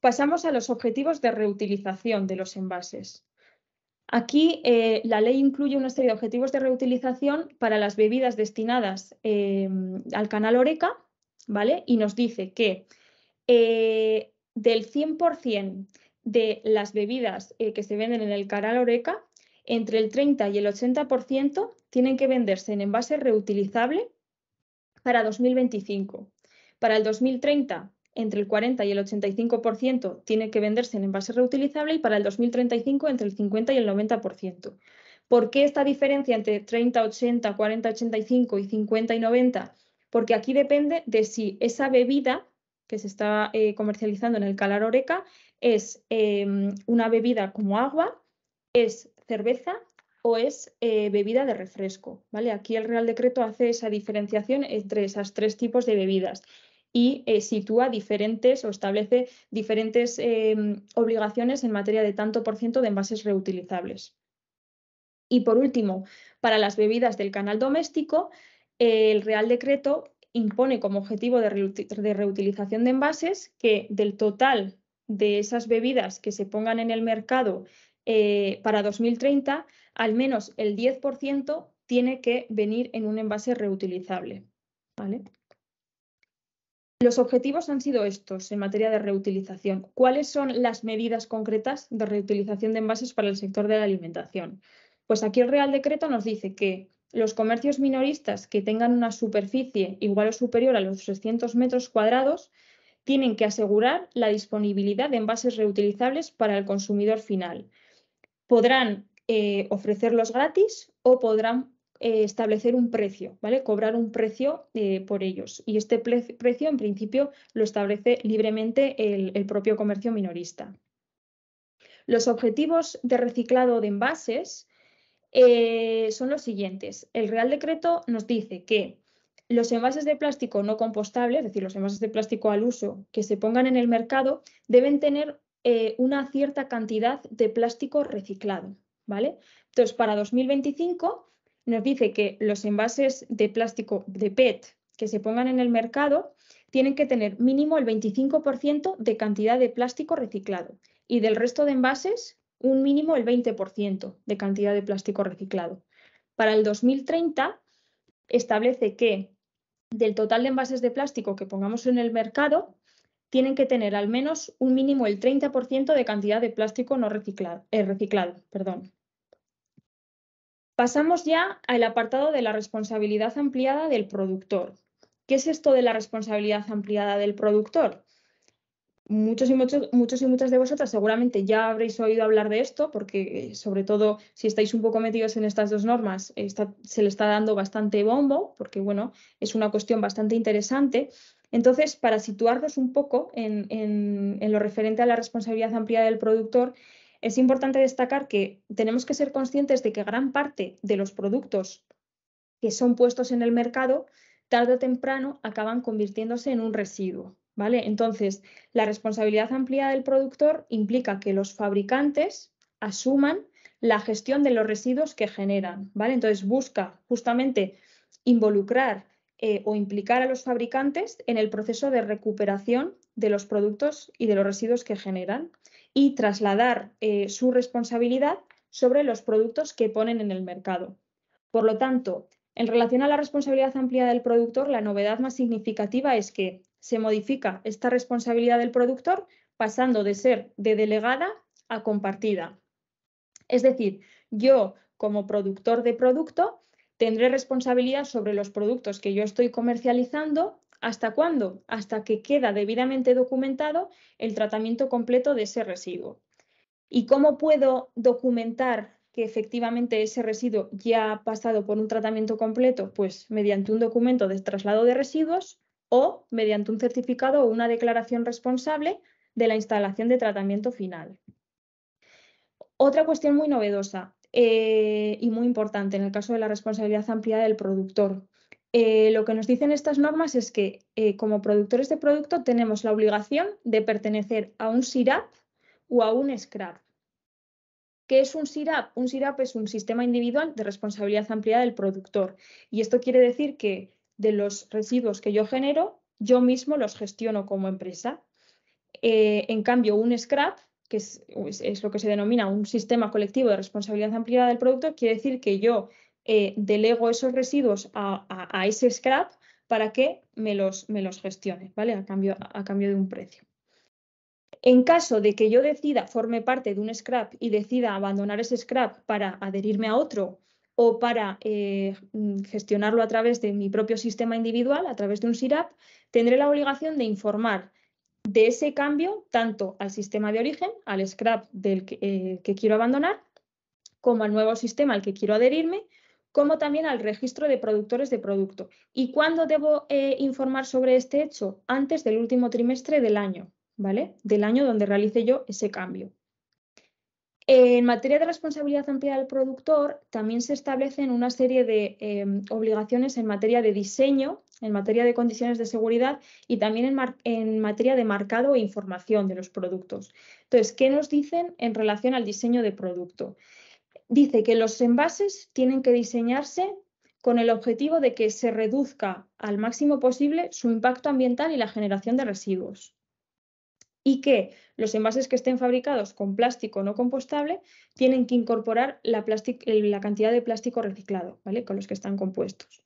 Pasamos a los objetivos de reutilización de los envases. Aquí la ley incluye una serie de objetivos de reutilización para las bebidas destinadas al canal Horeca, ¿vale? Y nos dice que del 100% de las bebidas que se venden en el canal Horeca, entre el 30 y el 80% tienen que venderse en envase reutilizable para 2025. Para el 2030, entre el 40 y el 85% tiene que venderse en envase reutilizable y para el 2035 entre el 50 y el 90%. ¿Por qué esta diferencia entre 30, 80, 40, 85 y 50 y 90? Porque aquí depende de si esa bebida que se está comercializando en el canal Horeca es una bebida como agua, es cerveza o es bebida de refresco, ¿vale? Aquí el Real Decreto hace esa diferenciación entre esos tres tipos de bebidas y sitúa diferentes o establece diferentes obligaciones en materia de tanto por ciento de envases reutilizables. Y por último, para las bebidas del canal doméstico, el Real Decreto impone como objetivo de reutilización de envases que del total de esas bebidas que se pongan en el mercado para 2030, al menos el 10% tiene que venir en un envase reutilizable, ¿vale? Los objetivos han sido estos en materia de reutilización. ¿Cuáles son las medidas concretas de reutilización de envases para el sector de la alimentación? Pues aquí el Real Decreto nos dice que los comercios minoristas que tengan una superficie igual o superior a los 300 metros cuadrados tienen que asegurar la disponibilidad de envases reutilizables para el consumidor final. Podrán ofrecerlos gratis o podrán establecer un precio, ¿vale? Cobrar un precio por ellos. Y este precio, en principio, lo establece libremente el propio comercio minorista. Los objetivos de reciclado de envases son los siguientes. El Real Decreto nos dice que los envases de plástico no compostables, es decir, los envases de plástico al uso que se pongan en el mercado, deben tener una cierta cantidad de plástico reciclado, ¿vale? Entonces, para 2025 nos dice que los envases de plástico de PET que se pongan en el mercado tienen que tener mínimo el 25% de cantidad de plástico reciclado y del resto de envases un mínimo el 20% de cantidad de plástico reciclado. Para el 2030 establece que del total de envases de plástico que pongamos en el mercado, tienen que tener al menos un mínimo el 30% de cantidad de plástico no reciclado. Pasamos ya al apartado de la responsabilidad ampliada del productor. ¿Qué es esto de la responsabilidad ampliada del productor? Muchos y muchas de vosotras seguramente ya habréis oído hablar de esto porque sobre todo si estáis un poco metidos en estas dos normas se le está dando bastante bombo porque bueno, es una cuestión bastante interesante. Entonces, para situarnos un poco en lo referente a la responsabilidad ampliada del productor, es importante destacar que tenemos que ser conscientes de que gran parte de los productos que son puestos en el mercado, tarde o temprano acaban convirtiéndose en un residuo, ¿vale? Entonces, la responsabilidad ampliada del productor implica que los fabricantes asuman la gestión de los residuos que generan, ¿vale? Entonces, busca justamente involucrar o implicar a los fabricantes en el proceso de recuperación de los productos y de los residuos que generan y trasladar su responsabilidad sobre los productos que ponen en el mercado. Por lo tanto, en relación a la responsabilidad ampliada del productor, la novedad más significativa es que se modifica esta responsabilidad del productor pasando de ser de delegada a compartida. Es decir, yo como productor de producto tendré responsabilidad sobre los productos que yo estoy comercializando. ¿Hasta cuándo? Hasta que queda debidamente documentado el tratamiento completo de ese residuo. ¿Y cómo puedo documentar que efectivamente ese residuo ya ha pasado por un tratamiento completo? Pues mediante un documento de traslado de residuos o mediante un certificado o una declaración responsable de la instalación de tratamiento final. Otra cuestión muy novedosa y muy importante en el caso de la responsabilidad ampliada del productor. Lo que nos dicen estas normas es que como productores de producto tenemos la obligación de pertenecer a un SIRAP o a un SCRAP. ¿Qué es un SIRAP? Un SIRAP es un sistema individual de responsabilidad ampliada del productor. Y esto quiere decir que de los residuos que yo genero, yo mismo los gestiono como empresa. En cambio, un SCRAP, que es lo que se denomina un sistema colectivo de responsabilidad ampliada del producto, quiere decir que yo delego esos residuos a ese SCRAP para que me los gestione, ¿vale? A cambio de un precio. En caso de que yo forme parte de un scrap y decida abandonar ese scrap para adherirme a otro o para gestionarlo a través de mi propio sistema individual, a través de un SIRAP, tendré la obligación de informar de ese cambio tanto al sistema de origen, al scrap del que quiero abandonar, como al nuevo sistema al que quiero adherirme, como también al registro de productores de producto. ¿Y cuándo debo informar sobre este hecho? Antes del último trimestre del año, ¿vale? Del año donde realice yo ese cambio. En materia de responsabilidad ampliada del productor, también se establecen una serie de obligaciones en materia de diseño, en materia de condiciones de seguridad y también en materia de marcado e información de los productos. Entonces, ¿qué nos dicen en relación al diseño de producto? Dice que los envases tienen que diseñarse con el objetivo de que se reduzca al máximo posible su impacto ambiental y la generación de residuos. Y que los envases que estén fabricados con plástico no compostable tienen que incorporar la cantidad de plástico reciclado, ¿vale? Con los que están compuestos.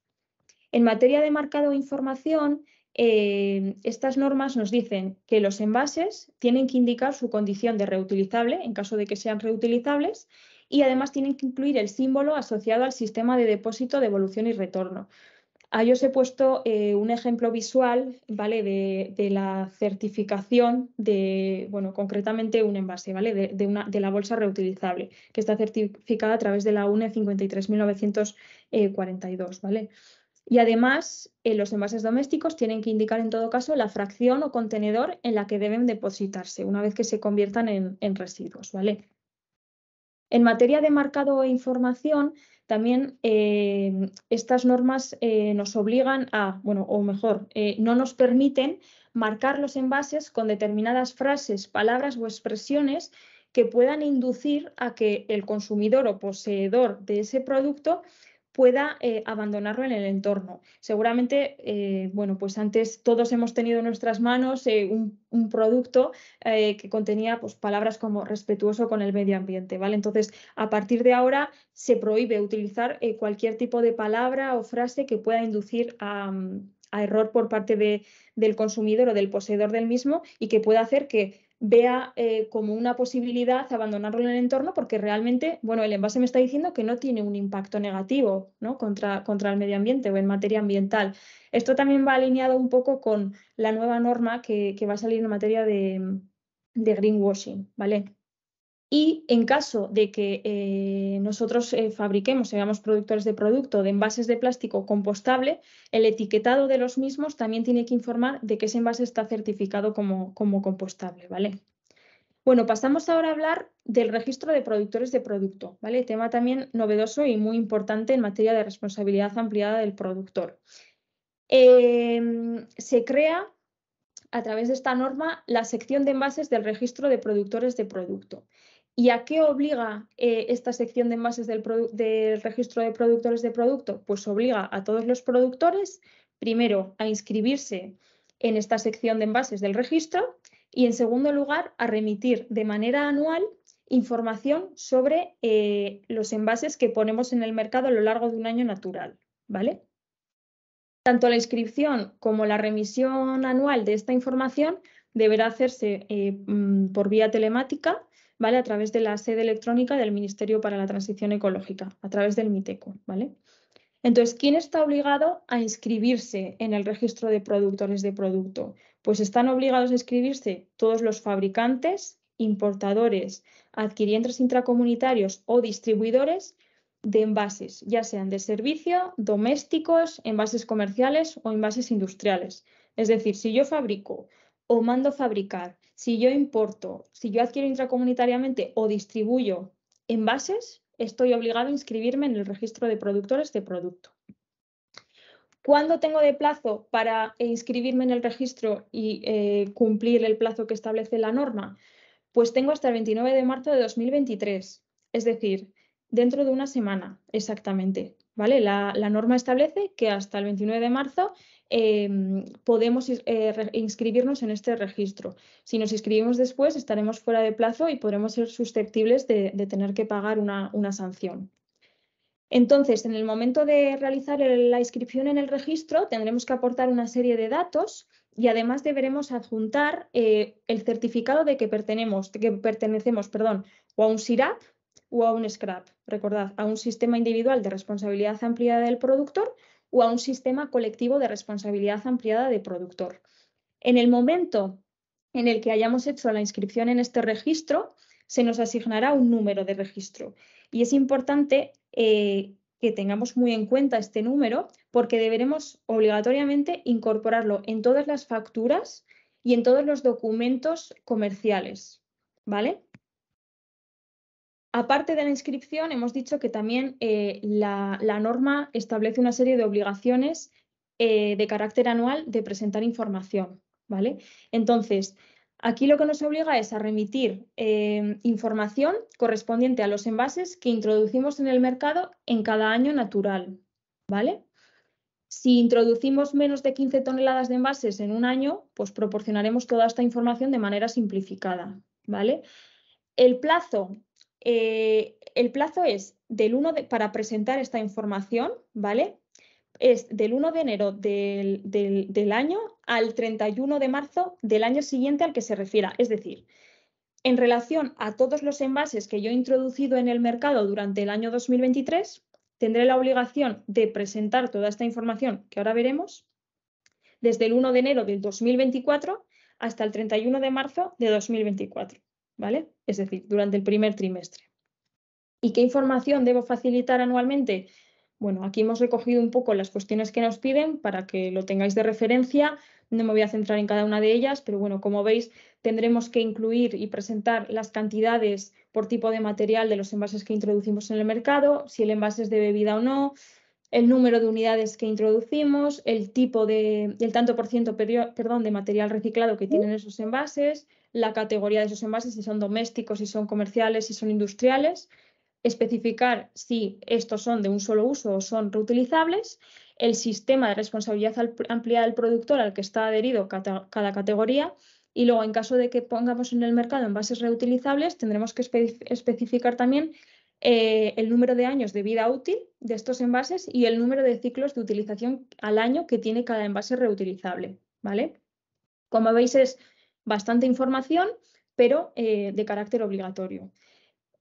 En materia de marcado e información, estas normas nos dicen que los envases tienen que indicar su condición de reutilizable en caso de que sean reutilizables y además tienen que incluir el símbolo asociado al sistema de depósito, devolución y retorno. Ahí os he puesto un ejemplo visual, ¿vale? de la certificación de, bueno, concretamente un envase, ¿vale? de la bolsa reutilizable, que está certificada a través de la UNE 53.942, ¿vale? Y además, los envases domésticos tienen que indicar en todo caso la fracción o contenedor en la que deben depositarse una vez que se conviertan en residuos, ¿vale? En materia de marcado e información, también estas normas nos obligan a, bueno, o mejor, no nos permiten marcar los envases con determinadas frases, palabras o expresiones que puedan inducir a que el consumidor o poseedor de ese producto pueda abandonarlo en el entorno. Seguramente, bueno, pues antes todos hemos tenido en nuestras manos un producto que contenía pues, palabras como respetuoso con el medio ambiente, ¿vale? Entonces, a partir de ahora se prohíbe utilizar cualquier tipo de palabra o frase que pueda inducir a error por parte del consumidor o del poseedor del mismo y que pueda hacer que vea como una posibilidad abandonarlo en el entorno porque realmente, bueno, el envase me está diciendo que no tiene un impacto negativo, ¿no? contra el medio ambiente o en materia ambiental. Esto también va alineado un poco con la nueva norma que va a salir en materia de greenwashing, ¿vale? Y en caso de que nosotros fabriquemos, seamos productores de producto de envases de plástico compostable, el etiquetado de los mismos también tiene que informar de que ese envase está certificado como compostable, ¿vale? Bueno, pasamos ahora a hablar del registro de productores de producto, ¿vale? Tema también novedoso y muy importante en materia de responsabilidad ampliada del productor. Se crea a través de esta norma la sección de envases del registro de productores de producto. ¿Y a qué obliga esta sección de envases del registro de productores de producto? Pues obliga a todos los productores, primero, a inscribirse en esta sección de envases del registro y, en segundo lugar, a remitir de manera anual información sobre los envases que ponemos en el mercado a lo largo de un año natural, ¿vale? Tanto la inscripción como la remisión anual de esta información deberá hacerse por vía telemática, ¿vale? A través de la sede electrónica del Ministerio para la Transición Ecológica, a través del MITECO, ¿vale? Entonces, ¿quién está obligado a inscribirse en el registro de productores de producto? Pues están obligados a inscribirse todos los fabricantes, importadores, adquirientes intracomunitarios o distribuidores de envases, ya sean de servicio, domésticos, envases comerciales o envases industriales. Es decir, si yo fabrico o mando fabricar, si yo importo, si yo adquiero intracomunitariamente o distribuyo envases, estoy obligado a inscribirme en el registro de productores de producto. ¿Cuándo tengo de plazo para inscribirme en el registro y cumplir el plazo que establece la norma? Pues tengo hasta el 29 de marzo de 2023, es decir, dentro de una semana exactamente, ¿vale? La norma establece que hasta el 29 de marzo podemos inscribirnos en este registro. Si nos inscribimos después, estaremos fuera de plazo y podremos ser susceptibles de tener que pagar una sanción. Entonces, en el momento de realizar la inscripción en el registro, tendremos que aportar una serie de datos y además deberemos adjuntar el certificado de que pertenecemos, o a un SIRAP o a un SCRAP. Recordad, a un sistema individual de responsabilidad ampliada del productor o a un sistema colectivo de responsabilidad ampliada de productor. En el momento en el que hayamos hecho la inscripción en este registro, se nos asignará un número de registro. Y es importante que tengamos muy en cuenta este número porque deberemos obligatoriamente incorporarlo en todas las facturas y en todos los documentos comerciales, ¿vale? Aparte de la inscripción, hemos dicho que también la norma establece una serie de obligaciones de carácter anual de presentar información, ¿vale? Entonces, aquí lo que nos obliga es a remitir información correspondiente a los envases que introducimos en el mercado en cada año natural, ¿vale? Si introducimos menos de 15 toneladas de envases en un año, pues proporcionaremos toda esta información de manera simplificada, ¿vale? El plazo es para presentar esta información, ¿vale? Es del 1 de enero del año al 31 de marzo del año siguiente al que se refiera. Es decir, en relación a todos los envases que yo he introducido en el mercado durante el año 2023, tendré la obligación de presentar toda esta información que ahora veremos desde el 1 de enero del 2024 hasta el 31 de marzo de 2024, ¿vale? Es decir, durante el primer trimestre. ¿Y qué información debo facilitar anualmente? Bueno, aquí hemos recogido un poco las cuestiones que nos piden para que lo tengáis de referencia. No me voy a centrar en cada una de ellas, pero bueno, como veis, tendremos que incluir y presentar las cantidades por tipo de material de los envases que introducimos en el mercado, si el envase es de bebida o no, el número de unidades que introducimos, el tanto por ciento, de material reciclado que tienen esos envases, la categoría de esos envases, si son domésticos, si son comerciales, si son industriales, especificar si estos son de un solo uso o son reutilizables, el sistema de responsabilidad ampliada del productor al que está adherido cada categoría, y luego, en caso de que pongamos en el mercado envases reutilizables, tendremos que especificar también el número de años de vida útil de estos envases y el número de ciclos de utilización al año que tiene cada envase reutilizable, ¿vale? Como veis, es bastante información, pero de carácter obligatorio.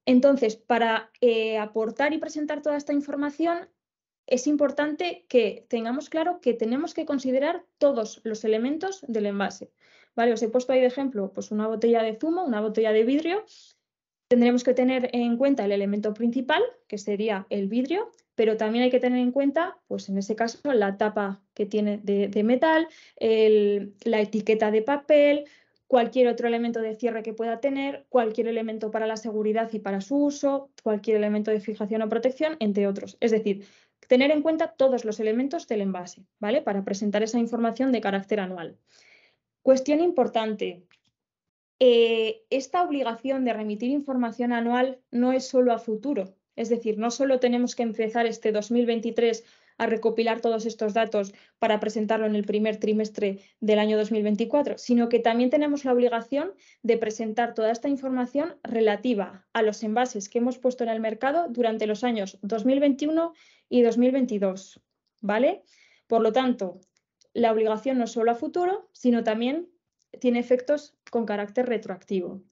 Entonces, para aportar y presentar toda esta información, es importante que tengamos claro que tenemos que considerar todos los elementos del envase, ¿vale? Os he puesto ahí de ejemplo pues una botella de zumo, una botella de vidrio. Tendremos que tener en cuenta el elemento principal, que sería el vidrio, pero también hay que tener en cuenta, pues en ese caso, la tapa que tiene de metal, la etiqueta de papel, cualquier otro elemento de cierre que pueda tener, cualquier elemento para la seguridad y para su uso, cualquier elemento de fijación o protección, entre otros. Es decir, tener en cuenta todos los elementos del envase, ¿vale? Para presentar esa información de carácter anual. Cuestión importante. Esta obligación de remitir información anual no es solo a futuro. Es decir, no solo tenemos que empezar este 2023 a recopilar todos estos datos para presentarlo en el primer trimestre del año 2024, sino que también tenemos la obligación de presentar toda esta información relativa a los envases que hemos puesto en el mercado durante los años 2021 y 2022, ¿vale? Por lo tanto, la obligación no es solo a futuro, sino también tiene efectos con carácter retroactivo.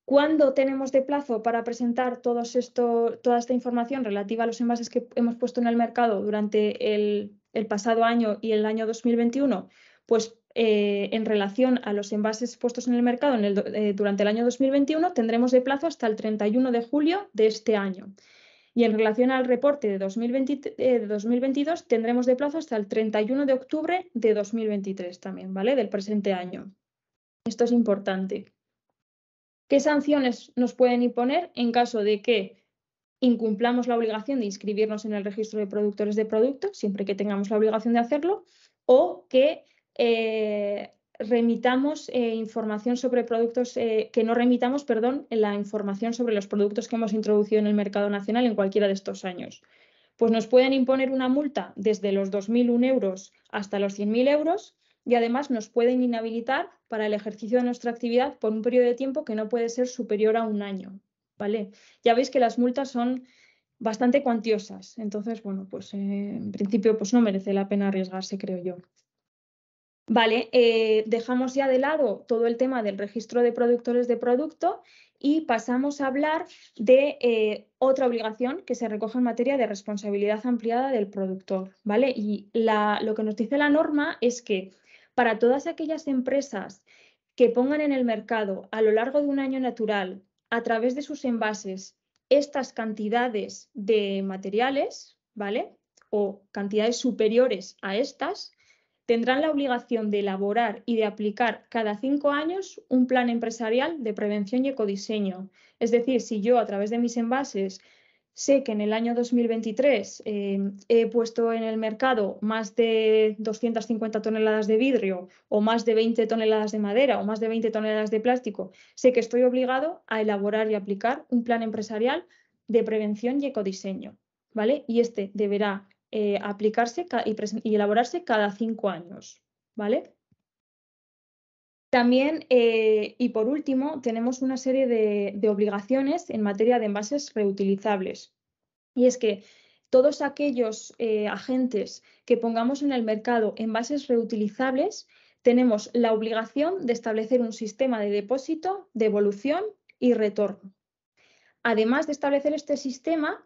¿Cuándo tenemos de plazo para presentar toda esta información relativa a los envases que hemos puesto en el mercado durante el pasado año y el año 2021? Pues en relación a los envases puestos en el mercado durante el año 2021 tendremos de plazo hasta el 31 de julio de este año. Y en relación al reporte de 2022 tendremos de plazo hasta el 31 de octubre de 2023 también, ¿vale? Del presente año. Esto es importante. ¿Qué sanciones nos pueden imponer en caso de que incumplamos la obligación de inscribirnos en el registro de productores de productos, siempre que tengamos la obligación de hacerlo, o que remitamos información sobre productos, que no remitamos, perdón, la información sobre los productos que hemos introducido en el mercado nacional en cualquiera de estos años? Pues nos pueden imponer una multa desde los 2.001 euros hasta los 100.000 euros y además nos pueden inhabilitar para el ejercicio de nuestra actividad por un periodo de tiempo que no puede ser superior a un año, ¿vale? Ya veis que las multas son bastante cuantiosas, entonces, bueno, pues en principio pues no merece la pena arriesgarse, creo yo. Vale, dejamos ya de lado todo el tema del registro de productores de producto y pasamos a hablar de otra obligación que se recoge en materia de responsabilidad ampliada del productor, ¿vale? Y lo que nos dice la norma es que para todas aquellas empresas que pongan en el mercado a lo largo de un año natural, a través de sus envases, estas cantidades de materiales, ¿vale? O cantidades superiores a estas, tendrán la obligación de elaborar y de aplicar cada 5 años un plan empresarial de prevención y ecodiseño. Es decir, si yo a través de mis envases sé que en el año 2023 he puesto en el mercado más de 250 toneladas de vidrio o más de 20 toneladas de madera o más de 20 toneladas de plástico, sé que estoy obligado a elaborar y aplicar un plan empresarial de prevención y ecodiseño, ¿vale? Y este deberá aplicarse y elaborarse cada 5 años, ¿vale? También, y por último, tenemos una serie de obligaciones en materia de envases reutilizables. Y es que todos aquellos agentes que pongamos en el mercado envases reutilizables, tenemos la obligación de establecer un sistema de depósito, devolución y retorno. Además de establecer este sistema,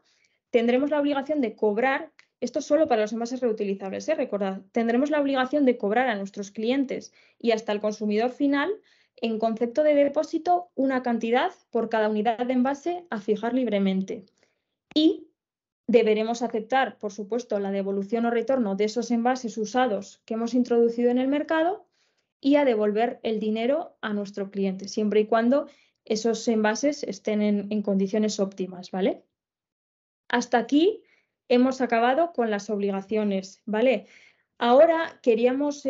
tendremos la obligación de cobrar, esto solo para los envases reutilizables, recordad, tendremos la obligación de cobrar a nuestros clientes y hasta el consumidor final, en concepto de depósito, una cantidad por cada unidad de envase a fijar libremente. Y deberemos aceptar, por supuesto, la devolución o retorno de esos envases usados que hemos introducido en el mercado y a devolver el dinero a nuestro cliente, siempre y cuando esos envases estén en condiciones óptimas, ¿vale? Hasta aquí hemos acabado con las obligaciones, ¿vale? Ahora queríamos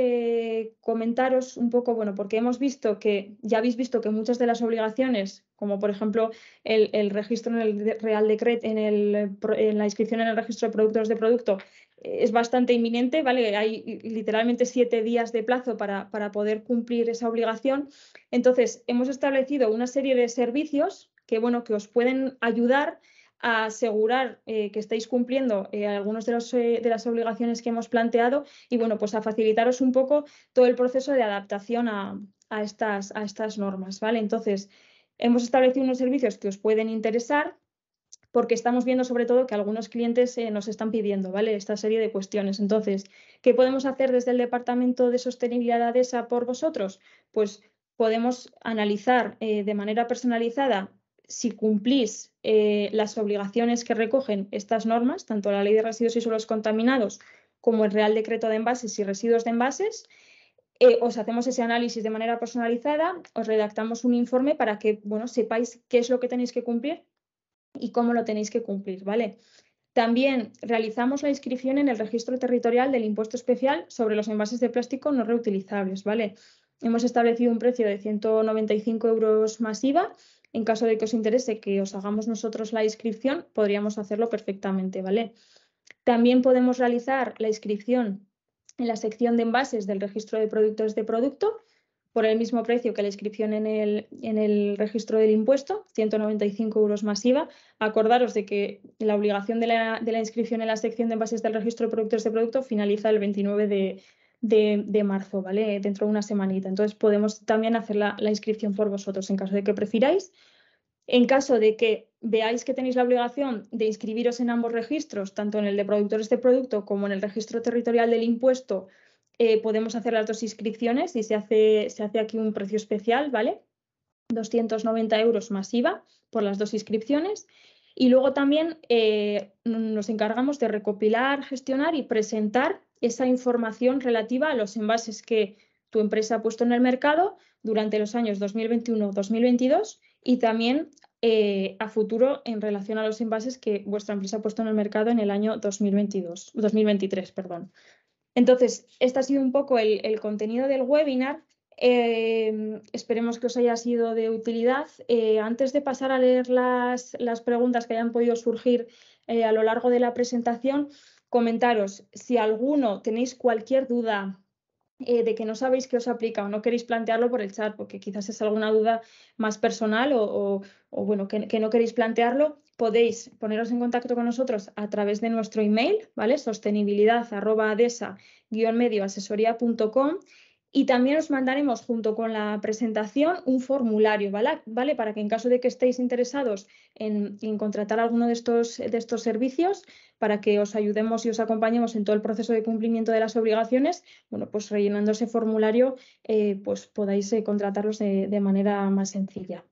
comentaros un poco, bueno, porque hemos visto que, ya habéis visto que muchas de las obligaciones, como por ejemplo el registro en el Real Decreto, en la inscripción en el registro de productos de producto, es bastante inminente, ¿vale? Hay literalmente 7 días de plazo para poder cumplir esa obligación. Entonces, hemos establecido una serie de servicios que, bueno, que os pueden ayudar a asegurar que estáis cumpliendo algunas de las obligaciones que hemos planteado y, bueno, pues a facilitaros un poco todo el proceso de adaptación a estas normas, ¿vale? Entonces, hemos establecido unos servicios que os pueden interesar porque estamos viendo sobre todo que algunos clientes nos están pidiendo, ¿vale? Esta serie de cuestiones. Entonces, ¿qué podemos hacer desde el Departamento de Sostenibilidad de ADESA por vosotros? Pues podemos analizar de manera personalizada si cumplís las obligaciones que recogen estas normas, tanto la Ley de Residuos y Suelos Contaminados como el Real Decreto de Envases y Residuos de Envases. Os hacemos ese análisis de manera personalizada, os redactamos un informe para que, bueno, sepáis qué es lo que tenéis que cumplir y cómo lo tenéis que cumplir, ¿vale? También realizamos la inscripción en el registro territorial del impuesto especial sobre los envases de plástico no reutilizables, ¿vale? Hemos establecido un precio de 195 € más IVA. En caso de que os interese que os hagamos nosotros la inscripción, podríamos hacerlo perfectamente, ¿vale? También podemos realizar la inscripción en la sección de envases del registro de productos de producto por el mismo precio que la inscripción en el registro del impuesto, 195 € más IVA. Acordaros de que la obligación de la inscripción en la sección de envases del registro de productos de producto finaliza el 29 de marzo, ¿vale? Dentro de una semanita. Entonces podemos también hacer la inscripción por vosotros en caso de que prefiráis. En caso de que veáis que tenéis la obligación de inscribiros en ambos registros, tanto en el de productores de producto como en el registro territorial del impuesto, podemos hacer las dos inscripciones y se hace aquí un precio especial, ¿vale? 290 € más IVA por las dos inscripciones. Y luego también nos encargamos de recopilar, gestionar y presentar esa información relativa a los envases que tu empresa ha puesto en el mercado durante los años 2021-2022 y también a futuro en relación a los envases que vuestra empresa ha puesto en el mercado en el año 2023, perdón. Entonces, este ha sido un poco el contenido del webinar. Esperemos que os haya sido de utilidad. Antes de pasar a leer las preguntas que hayan podido surgir a lo largo de la presentación, comentaros si alguno tenéis cualquier duda de que no sabéis qué os aplica o no queréis plantearlo por el chat, porque quizás es alguna duda más personal o bueno, que no queréis plantearlo, podéis poneros en contacto con nosotros a través de nuestro email, ¿vale? sostenibilidad@adesa-medioasesoría.com. Y también os mandaremos junto con la presentación un formulario, ¿vale? Para que en caso de que estéis interesados en contratar alguno de estos servicios, para que os ayudemos y os acompañemos en todo el proceso de cumplimiento de las obligaciones, bueno, pues rellenando ese formulario, pues podáis contratarlos de manera más sencilla.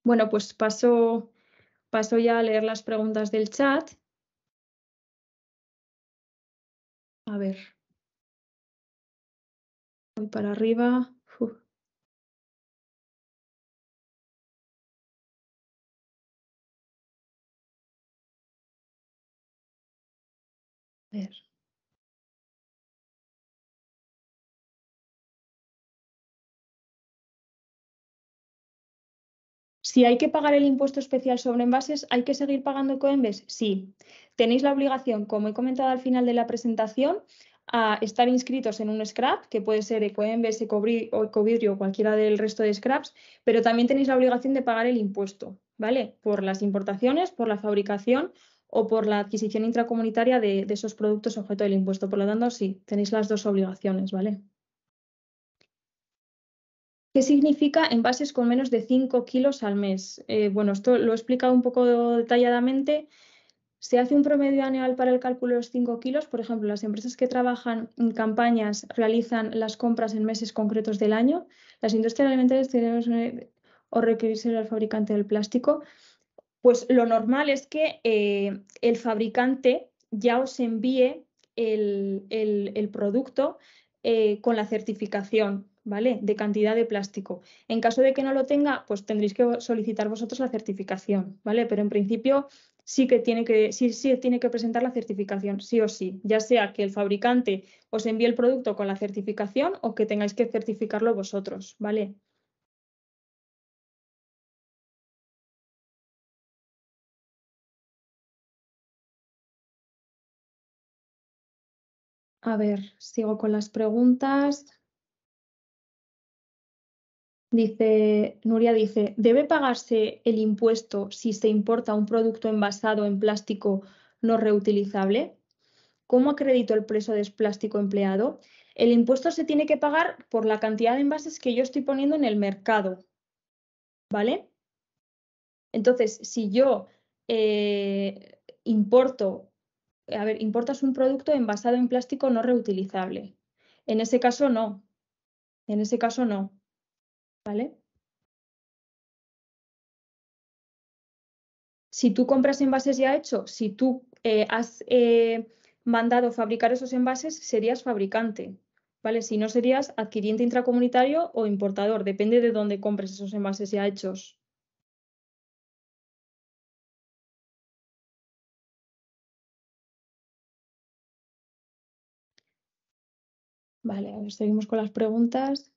Bueno, pues paso ya a leer las preguntas del chat. A ver. Voy para arriba. A ver. Si hay que pagar el impuesto especial sobre envases, ¿hay que seguir pagando Ecoembes? Sí. tenéis la obligación, como he comentado al final de la presentación, a estar inscritos en un scrap, que puede ser Ecoembes, o Ecovidrio o cualquiera del resto de scraps, pero también tenéis la obligación de pagar el impuesto, ¿vale? Por las importaciones, por la fabricación o por la adquisición intracomunitaria de esos productos objeto del impuesto. Por lo tanto, sí, tenéis las dos obligaciones, ¿vale? ¿Qué significa envases con menos de 5 kilos al mes? Bueno, esto lo he explicado un poco detalladamente. Se hace un promedio anual para el cálculo de los 5 kilos. Por ejemplo, las empresas que trabajan en campañas realizan las compras en meses concretos del año. Las industrias alimentarias tienen o requerirse al fabricante del plástico. Pues lo normal es que el fabricante ya os envíe el producto con la certificación, ¿vale? De cantidad de plástico. En caso de que no lo tenga, pues tendréis que solicitar vosotros la certificación, ¿vale? Pero en principio sí tiene que presentar la certificación, sí o sí, ya sea que el fabricante os envíe el producto con la certificación o que tengáis que certificarlo vosotros, ¿vale? A ver, sigo con las preguntas. Nuria dice, ¿debe pagarse el impuesto si se importa un producto envasado en plástico no reutilizable? ¿Cómo acredito el precio del plástico empleado? El impuesto se tiene que pagar por la cantidad de envases que yo estoy poniendo en el mercado, ¿vale? Entonces, si yo importas un producto envasado en plástico no reutilizable. En ese caso no, ¿vale? Si tú compras envases ya hechos, si tú has mandado fabricar esos envases, serías fabricante, ¿vale? Si no, serías adquiriente intracomunitario o importador, depende de dónde compres esos envases ya hechos. Vale, a ver, seguimos con las preguntas.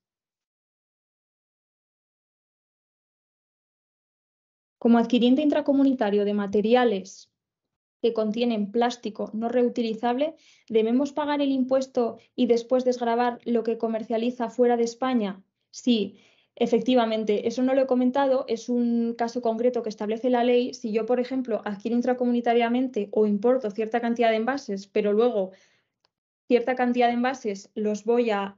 Como adquiriente intracomunitario de materiales que contienen plástico no reutilizable, ¿debemos pagar el impuesto y después desgravar lo que comercializa fuera de España? Sí, efectivamente, eso no lo he comentado, es un caso concreto que establece la ley. Si yo, por ejemplo, adquiero intracomunitariamente o importo cierta cantidad de envases, pero luego cierta cantidad de envases los voy a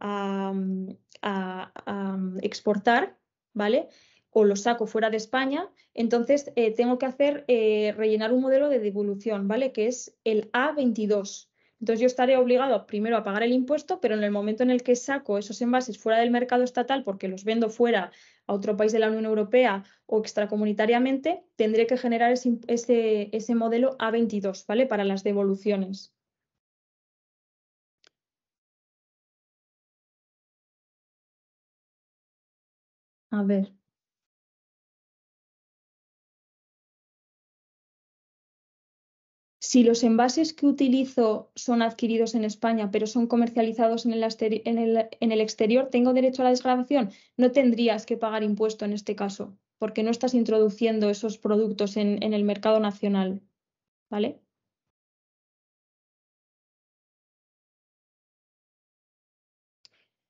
exportar, ¿vale? O los saco fuera de España, entonces tengo que rellenar un modelo de devolución, ¿vale? Que es el A22. Entonces yo estaré obligado primero a pagar el impuesto, pero en el momento en el que saco esos envases fuera del mercado estatal porque los vendo fuera a otro país de la Unión Europea o extracomunitariamente, tendré que generar ese modelo A22, ¿vale? Para las devoluciones. A ver. Si los envases que utilizo son adquiridos en España, pero son comercializados en el exterior, ¿tengo derecho a la desgravación? No tendrías que pagar impuesto en este caso, porque no estás introduciendo esos productos en el mercado nacional, ¿vale?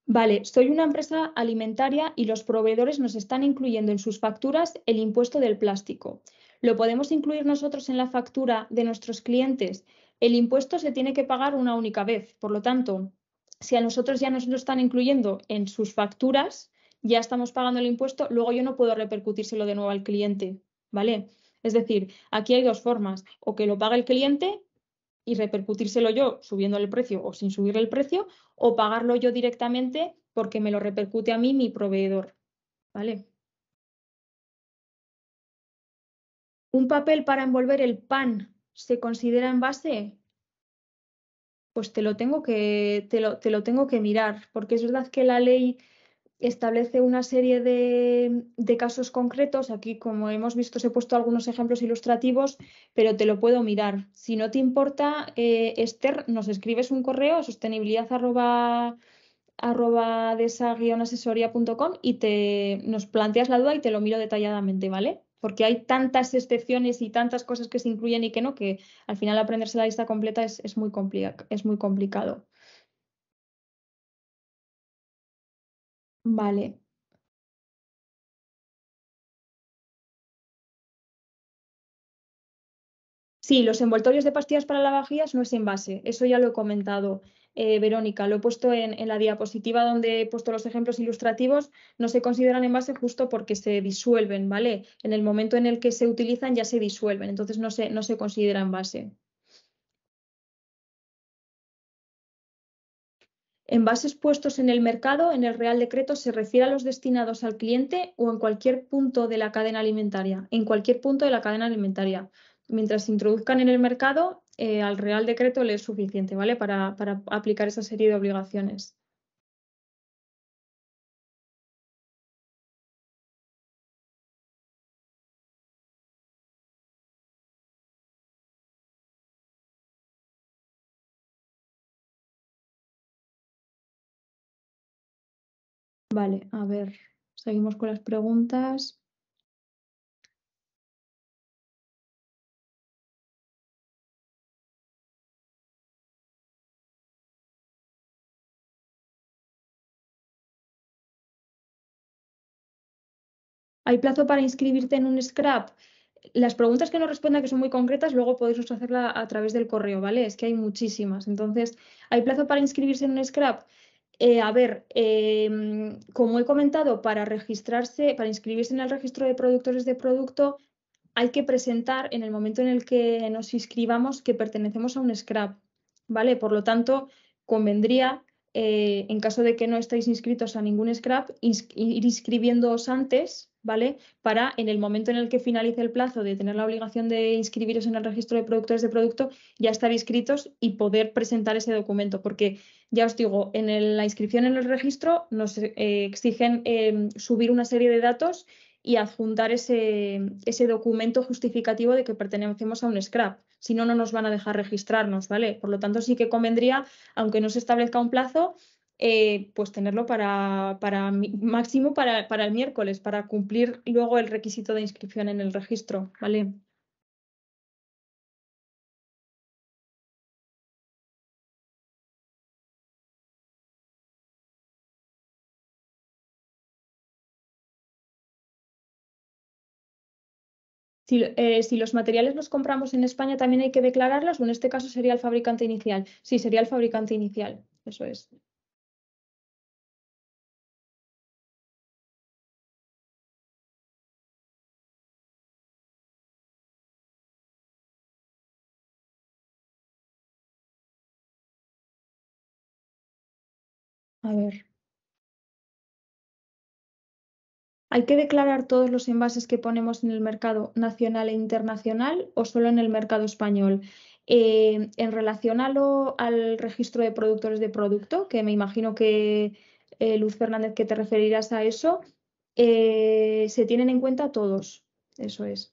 Vale, soy una empresa alimentaria y los proveedores nos están incluyendo en sus facturas el impuesto del plástico. ¿Lo podemos incluir nosotros en la factura de nuestros clientes? El impuesto se tiene que pagar una única vez. Por lo tanto, si a nosotros ya nos lo están incluyendo en sus facturas, ya estamos pagando el impuesto, luego yo no puedo repercutírselo de nuevo al cliente, ¿vale? Es decir, aquí hay dos formas, o que lo pague el cliente y repercutírselo yo subiendo el precio o sin subir el precio, o pagarlo yo directamente porque me lo repercute a mí mi proveedor, ¿vale? ¿Un papel para envolver el pan se considera envase? Pues te lo tengo que mirar, porque es verdad que la ley establece una serie de casos concretos. Aquí, como hemos visto, os he puesto algunos ejemplos ilustrativos, pero te lo puedo mirar. Si no te importa, Esther, nos escribes un correo a sostenibilidad@desa-asesoría.com y nos planteas la duda y te lo miro detalladamente, ¿vale? porque hay tantas excepciones y tantas cosas que se incluyen y que no, que al final aprenderse la lista completa es muy complicado. Vale. Sí, los envoltorios de pastillas para lavavajillas no es envase, eso ya lo he comentado, Verónica, lo he puesto en la diapositiva donde he puesto los ejemplos ilustrativos, no se consideran envase justo porque se disuelven, ¿vale? En el momento en el que se utilizan ya se disuelven, entonces no se considera envase. Envases puestos en el mercado, en el Real Decreto, se refiere a los destinados al cliente o en cualquier punto de la cadena alimentaria. En cualquier punto de la cadena alimentaria. Mientras se introduzcan en el mercado, al Real Decreto le es suficiente, ¿vale? Para aplicar esa serie de obligaciones. Vale, a ver, seguimos con las preguntas. ¿Hay plazo para inscribirte en un scrap? Las preguntas que no respondan, que son muy concretas, luego podéis hacerla a través del correo, ¿vale? Es que hay muchísimas. Entonces, ¿hay plazo para inscribirse en un scrap? A ver, como he comentado, para registrarse, para inscribirse en el registro de productores de producto, hay que presentar en el momento en el que nos inscribamos que pertenecemos a un scrap, ¿vale? Por lo tanto, convendría, en caso de que no estéis inscritos a ningún scrap, ir inscribiéndoos antes, ¿vale? Para en el momento en el que finalice el plazo de tener la obligación de inscribiros en el registro de productores de producto, ya estar inscritos y poder presentar ese documento, porque ya os digo, la inscripción en el registro nos exigen subir una serie de datos y adjuntar ese documento justificativo de que pertenecemos a un scrap. Si no, no nos van a dejar registrarnos, ¿vale? Por lo tanto, sí que convendría, aunque no se establezca un plazo, pues tenerlo máximo para el miércoles, para cumplir luego el requisito de inscripción en el registro, ¿vale? Si los materiales los compramos en España, también hay que declararlos, o en este caso sería el fabricante inicial. Sí, sería el fabricante inicial, eso es. A ver. ¿Hay que declarar todos los envases que ponemos en el mercado nacional e internacional o solo en el mercado español? En relación al registro de productores de producto, que me imagino que Luz Fernández, que te referirás a eso, se tienen en cuenta todos. Eso es.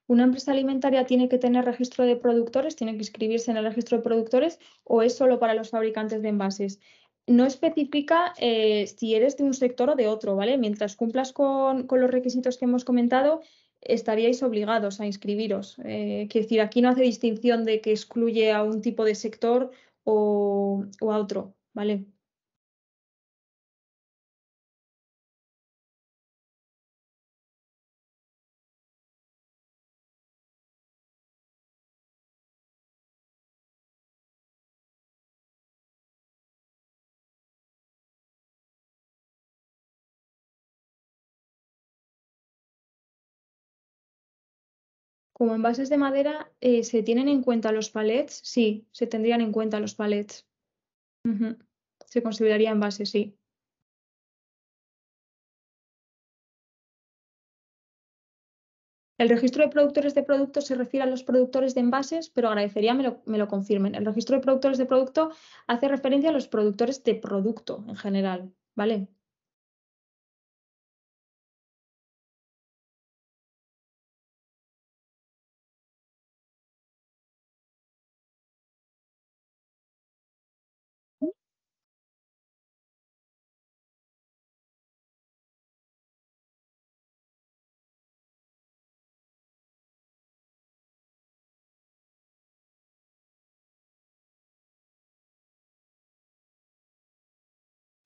¿Una empresa alimentaria tiene que tener registro de productores, tiene que inscribirse en el registro de productores o es solo para los fabricantes de envases? No especifica si eres de un sector o de otro, ¿vale? Mientras cumplas con los requisitos que hemos comentado, estaríais obligados a inscribiros. Quiero decir, aquí no hace distinción de que excluye a un tipo de sector o a otro, ¿vale? Como envases de madera, ¿se tienen en cuenta los palets? Sí, se tendrían en cuenta los palets. Ujú. Se consideraría envase, sí. El registro de productores de productos se refiere a los productores de envases, pero agradecería me lo confirmen. El registro de productores de producto hace referencia a los productores de producto en general, ¿vale?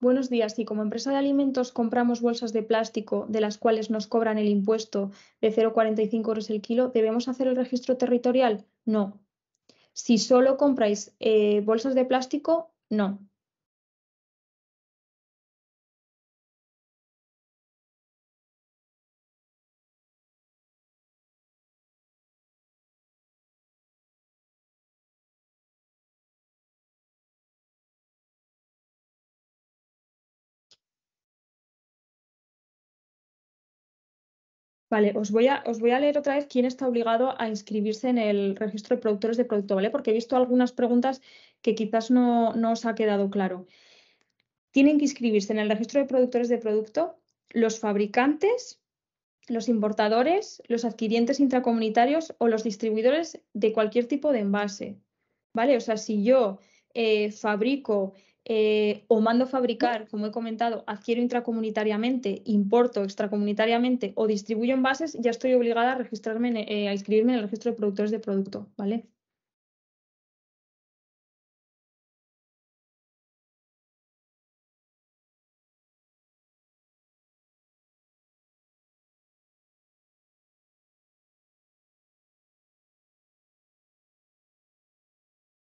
Buenos días. Si como empresa de alimentos compramos bolsas de plástico de las cuales nos cobran el impuesto de 0,45 euros el kilo, ¿debemos hacer el registro territorial? No. Si solo compráis bolsas de plástico, no. Vale, os voy a leer otra vez quién está obligado a inscribirse en el registro de productores de producto, ¿vale? Porque he visto algunas preguntas que quizás no os ha quedado claro. Tienen que inscribirse en el registro de productores de producto los fabricantes, los importadores, los adquirientes intracomunitarios o los distribuidores de cualquier tipo de envase, ¿vale? O sea, si yo fabrico o mando fabricar, como he comentado, adquiero intracomunitariamente, importo extracomunitariamente o distribuyo envases, ya estoy obligada a registrarme, a inscribirme en el registro de productores de producto, ¿vale?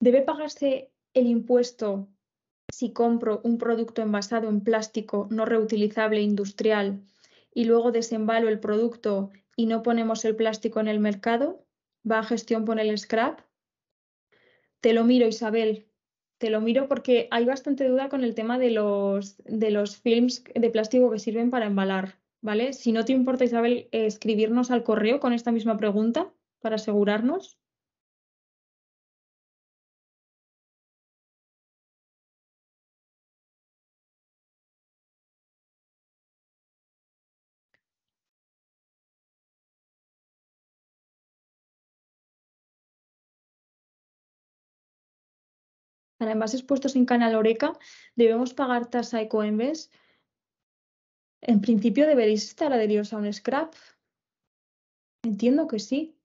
Debe pagarse el impuesto si compro un producto envasado en plástico no reutilizable industrial y luego desembalo el producto y no ponemos el plástico en el mercado, va a gestión por el scrap. Te lo miro, Isabel. Te lo miro porque hay bastante duda con el tema de los films de plástico que sirven para embalar, ¿vale? Si no te importa, Isabel, escribirnos al correo con esta misma pregunta para asegurarnos. Para envases puestos en Canal Oreca, ¿debemos pagar tasa Ecoembes? En principio deberéis estar adheridos a un scrap. Entiendo que sí.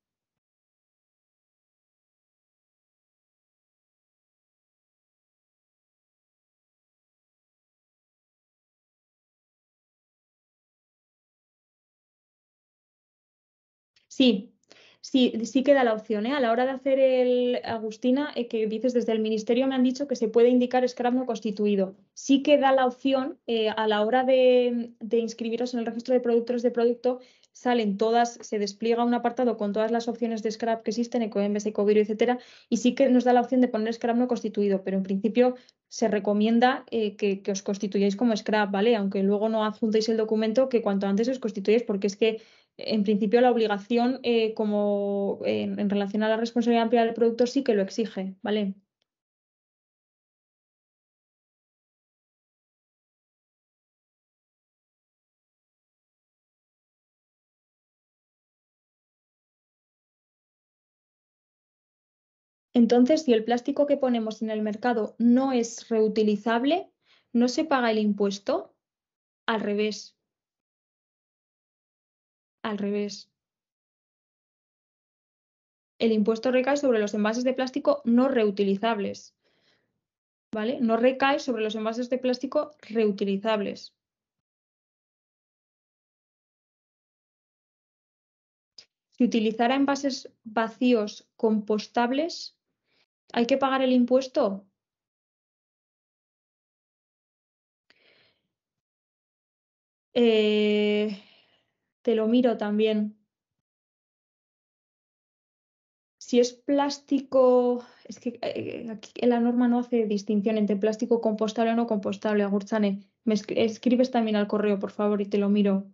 Sí, sí queda la opción, ¿eh? A la hora de hacer Agustina, que dices desde el ministerio me han dicho que se puede indicar scrap no constituido. Sí queda la opción a la hora de inscribiros en el registro de productores de producto, salen todas, se despliega un apartado con todas las opciones de scrap que existen, Ecoembes, Ecoviro, etcétera, y sí que nos da la opción de poner scrap no constituido, pero en principio se recomienda que os constituyáis como scrap, ¿vale? Aunque luego no adjuntéis el documento, que cuanto antes os constituyáis, porque es que en principio la obligación como en relación a la responsabilidad ampliada del productor sí que lo exige, ¿vale? Entonces, si el plástico que ponemos en el mercado no es reutilizable, no se paga el impuesto. Al revés, al revés. El impuesto recae sobre los envases de plástico no reutilizables, ¿vale? No recae sobre los envases de plástico reutilizables. Si utilizara envases vacíos compostables, ¿hay que pagar el impuesto? Te lo miro también. Si es plástico, es que aquí en la norma no hace distinción entre plástico compostable o no compostable, Agurtzane. Me escribes también al correo, por favor, y te lo miro.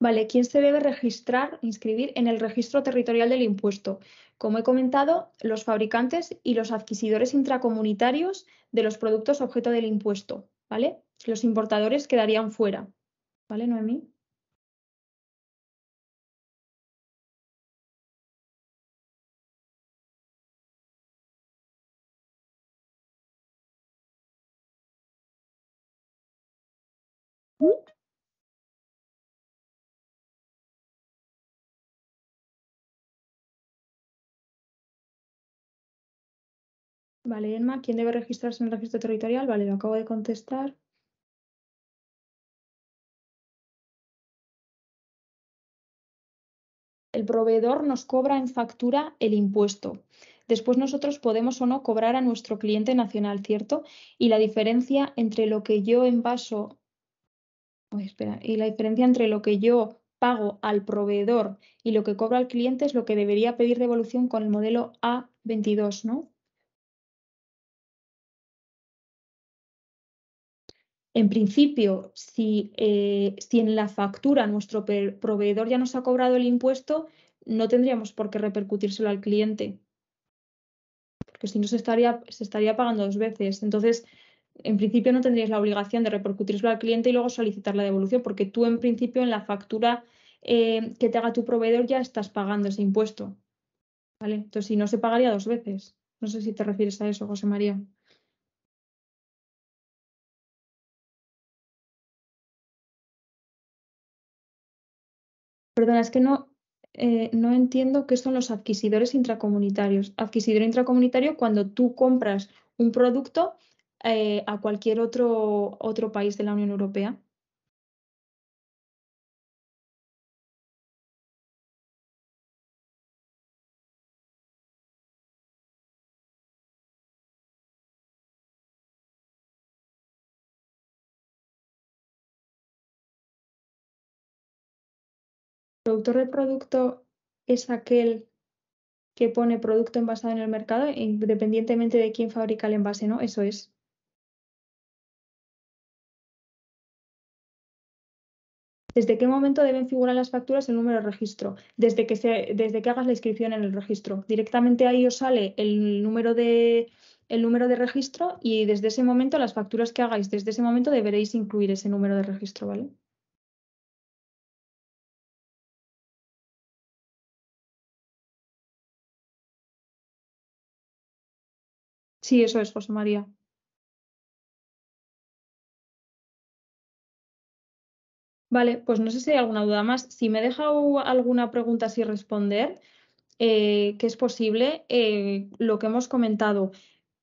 Vale, ¿quién se debe registrar, inscribir en el registro territorial del impuesto? Como he comentado, los fabricantes y los adquisidores intracomunitarios de los productos objeto del impuesto, ¿vale? Los importadores quedarían fuera. ¿Vale, Noemí? Vale, Emma, ¿quién debe registrarse en el registro territorial? Vale, lo acabo de contestar. El proveedor nos cobra en factura el impuesto. Después nosotros podemos o no cobrar a nuestro cliente nacional, ¿cierto? Y la diferencia entre lo que yo envaso, y la diferencia entre lo que yo pago al proveedor y lo que cobro al cliente es lo que debería pedir devolución con el modelo A22, ¿no? En principio, si en la factura nuestro proveedor ya nos ha cobrado el impuesto, no tendríamos por qué repercutírselo al cliente, porque si no se estaría pagando dos veces. Entonces, en principio no tendrías la obligación de repercutírselo al cliente y luego solicitar la devolución, porque tú en principio en la factura que te haga tu proveedor ya estás pagando ese impuesto, ¿vale? Entonces, si no, se pagaría dos veces. No sé si te refieres a eso, José María. Perdona, es que no entiendo qué son los adquisidores intracomunitarios. Adquisidor intracomunitario cuando tú compras un producto a cualquier otro país de la Unión Europea. Productor del producto es aquel que pone producto envasado en el mercado, independientemente de quién fabrica el envase, ¿no? Eso es. ¿Desde qué momento deben figurar las facturas el número de registro? Desde que hagas la inscripción en el registro. Directamente ahí os sale el número de registro y desde ese momento, las facturas que hagáis desde ese momento deberéis incluir ese número de registro, ¿vale? Sí, eso es, José María. Vale, pues no sé si hay alguna duda más. Si me he dejado alguna pregunta sin responder, que es posible, lo que hemos comentado.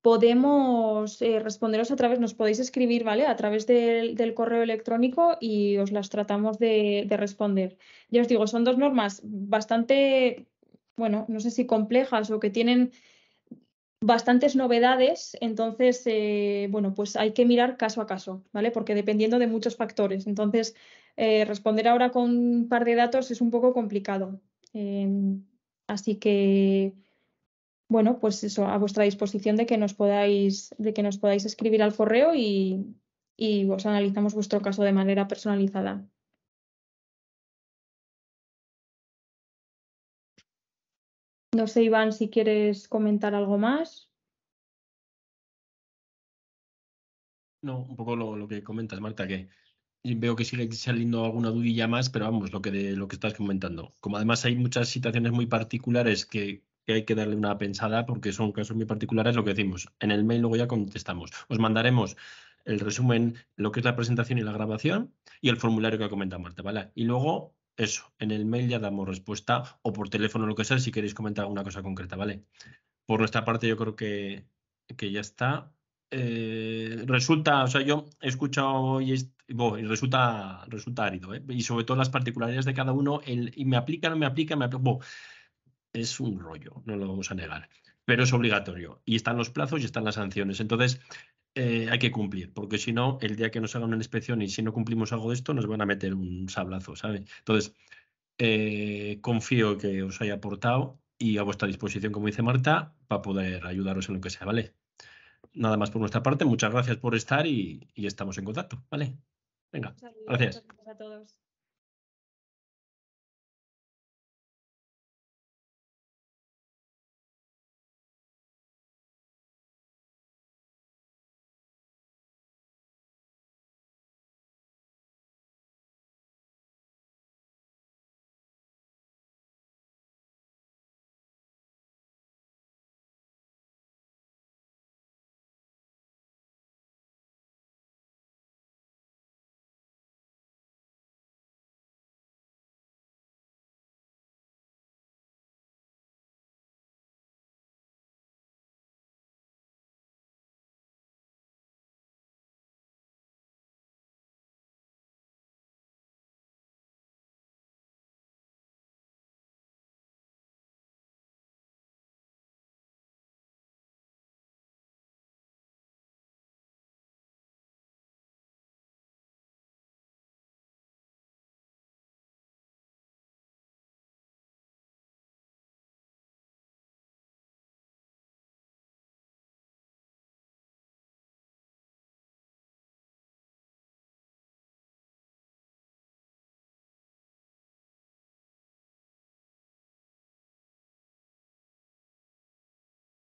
Podemos responderos a través, nos podéis escribir, ¿vale? A través del correo electrónico y os las tratamos de responder. Ya os digo, son dos normas bastante, bueno, no sé si complejas o que tienen bastantes novedades, entonces, bueno, pues hay que mirar caso a caso, ¿vale? Porque dependiendo de muchos factores. Entonces, responder ahora con un par de datos es un poco complicado. Así que... Bueno, pues eso, a vuestra disposición de que nos podáis escribir al correo y os analizamos vuestro caso de manera personalizada. No sé, Iván, si quieres comentar algo más. No, un poco lo que comentas, Marta, que veo que sigue saliendo alguna dudilla más, pero vamos, lo que estás comentando. Como además hay muchas situaciones muy particulares que hay que darle una pensada porque son casos muy particulares, lo que decimos. En el mail luego ya contestamos. Os mandaremos el resumen, lo que es la presentación y la grabación y el formulario que ha comentado Marta, ¿vale? Y luego, eso, en el mail ya damos respuesta o por teléfono, lo que sea, si queréis comentar alguna cosa concreta, ¿vale? Por nuestra parte, yo creo que ya está. Resulta, o sea, yo he escuchado y resulta árido, ¿eh? Y sobre todo las particularidades de cada uno, y me aplica, no me aplica, es un rollo, no lo vamos a negar, pero es obligatorio. Y están los plazos y están las sanciones. Entonces, hay que cumplir, porque si no, el día que nos hagan una inspección y si no cumplimos algo de esto, nos van a meter un sablazo, ¿sabes? Entonces, confío que os haya aportado y a vuestra disposición, como dice Marta, para poder ayudaros en lo que sea, ¿vale? Nada más por nuestra parte, muchas gracias por estar y estamos en contacto, ¿vale? Venga, Un saludo, muchas gracias. gracias a todos.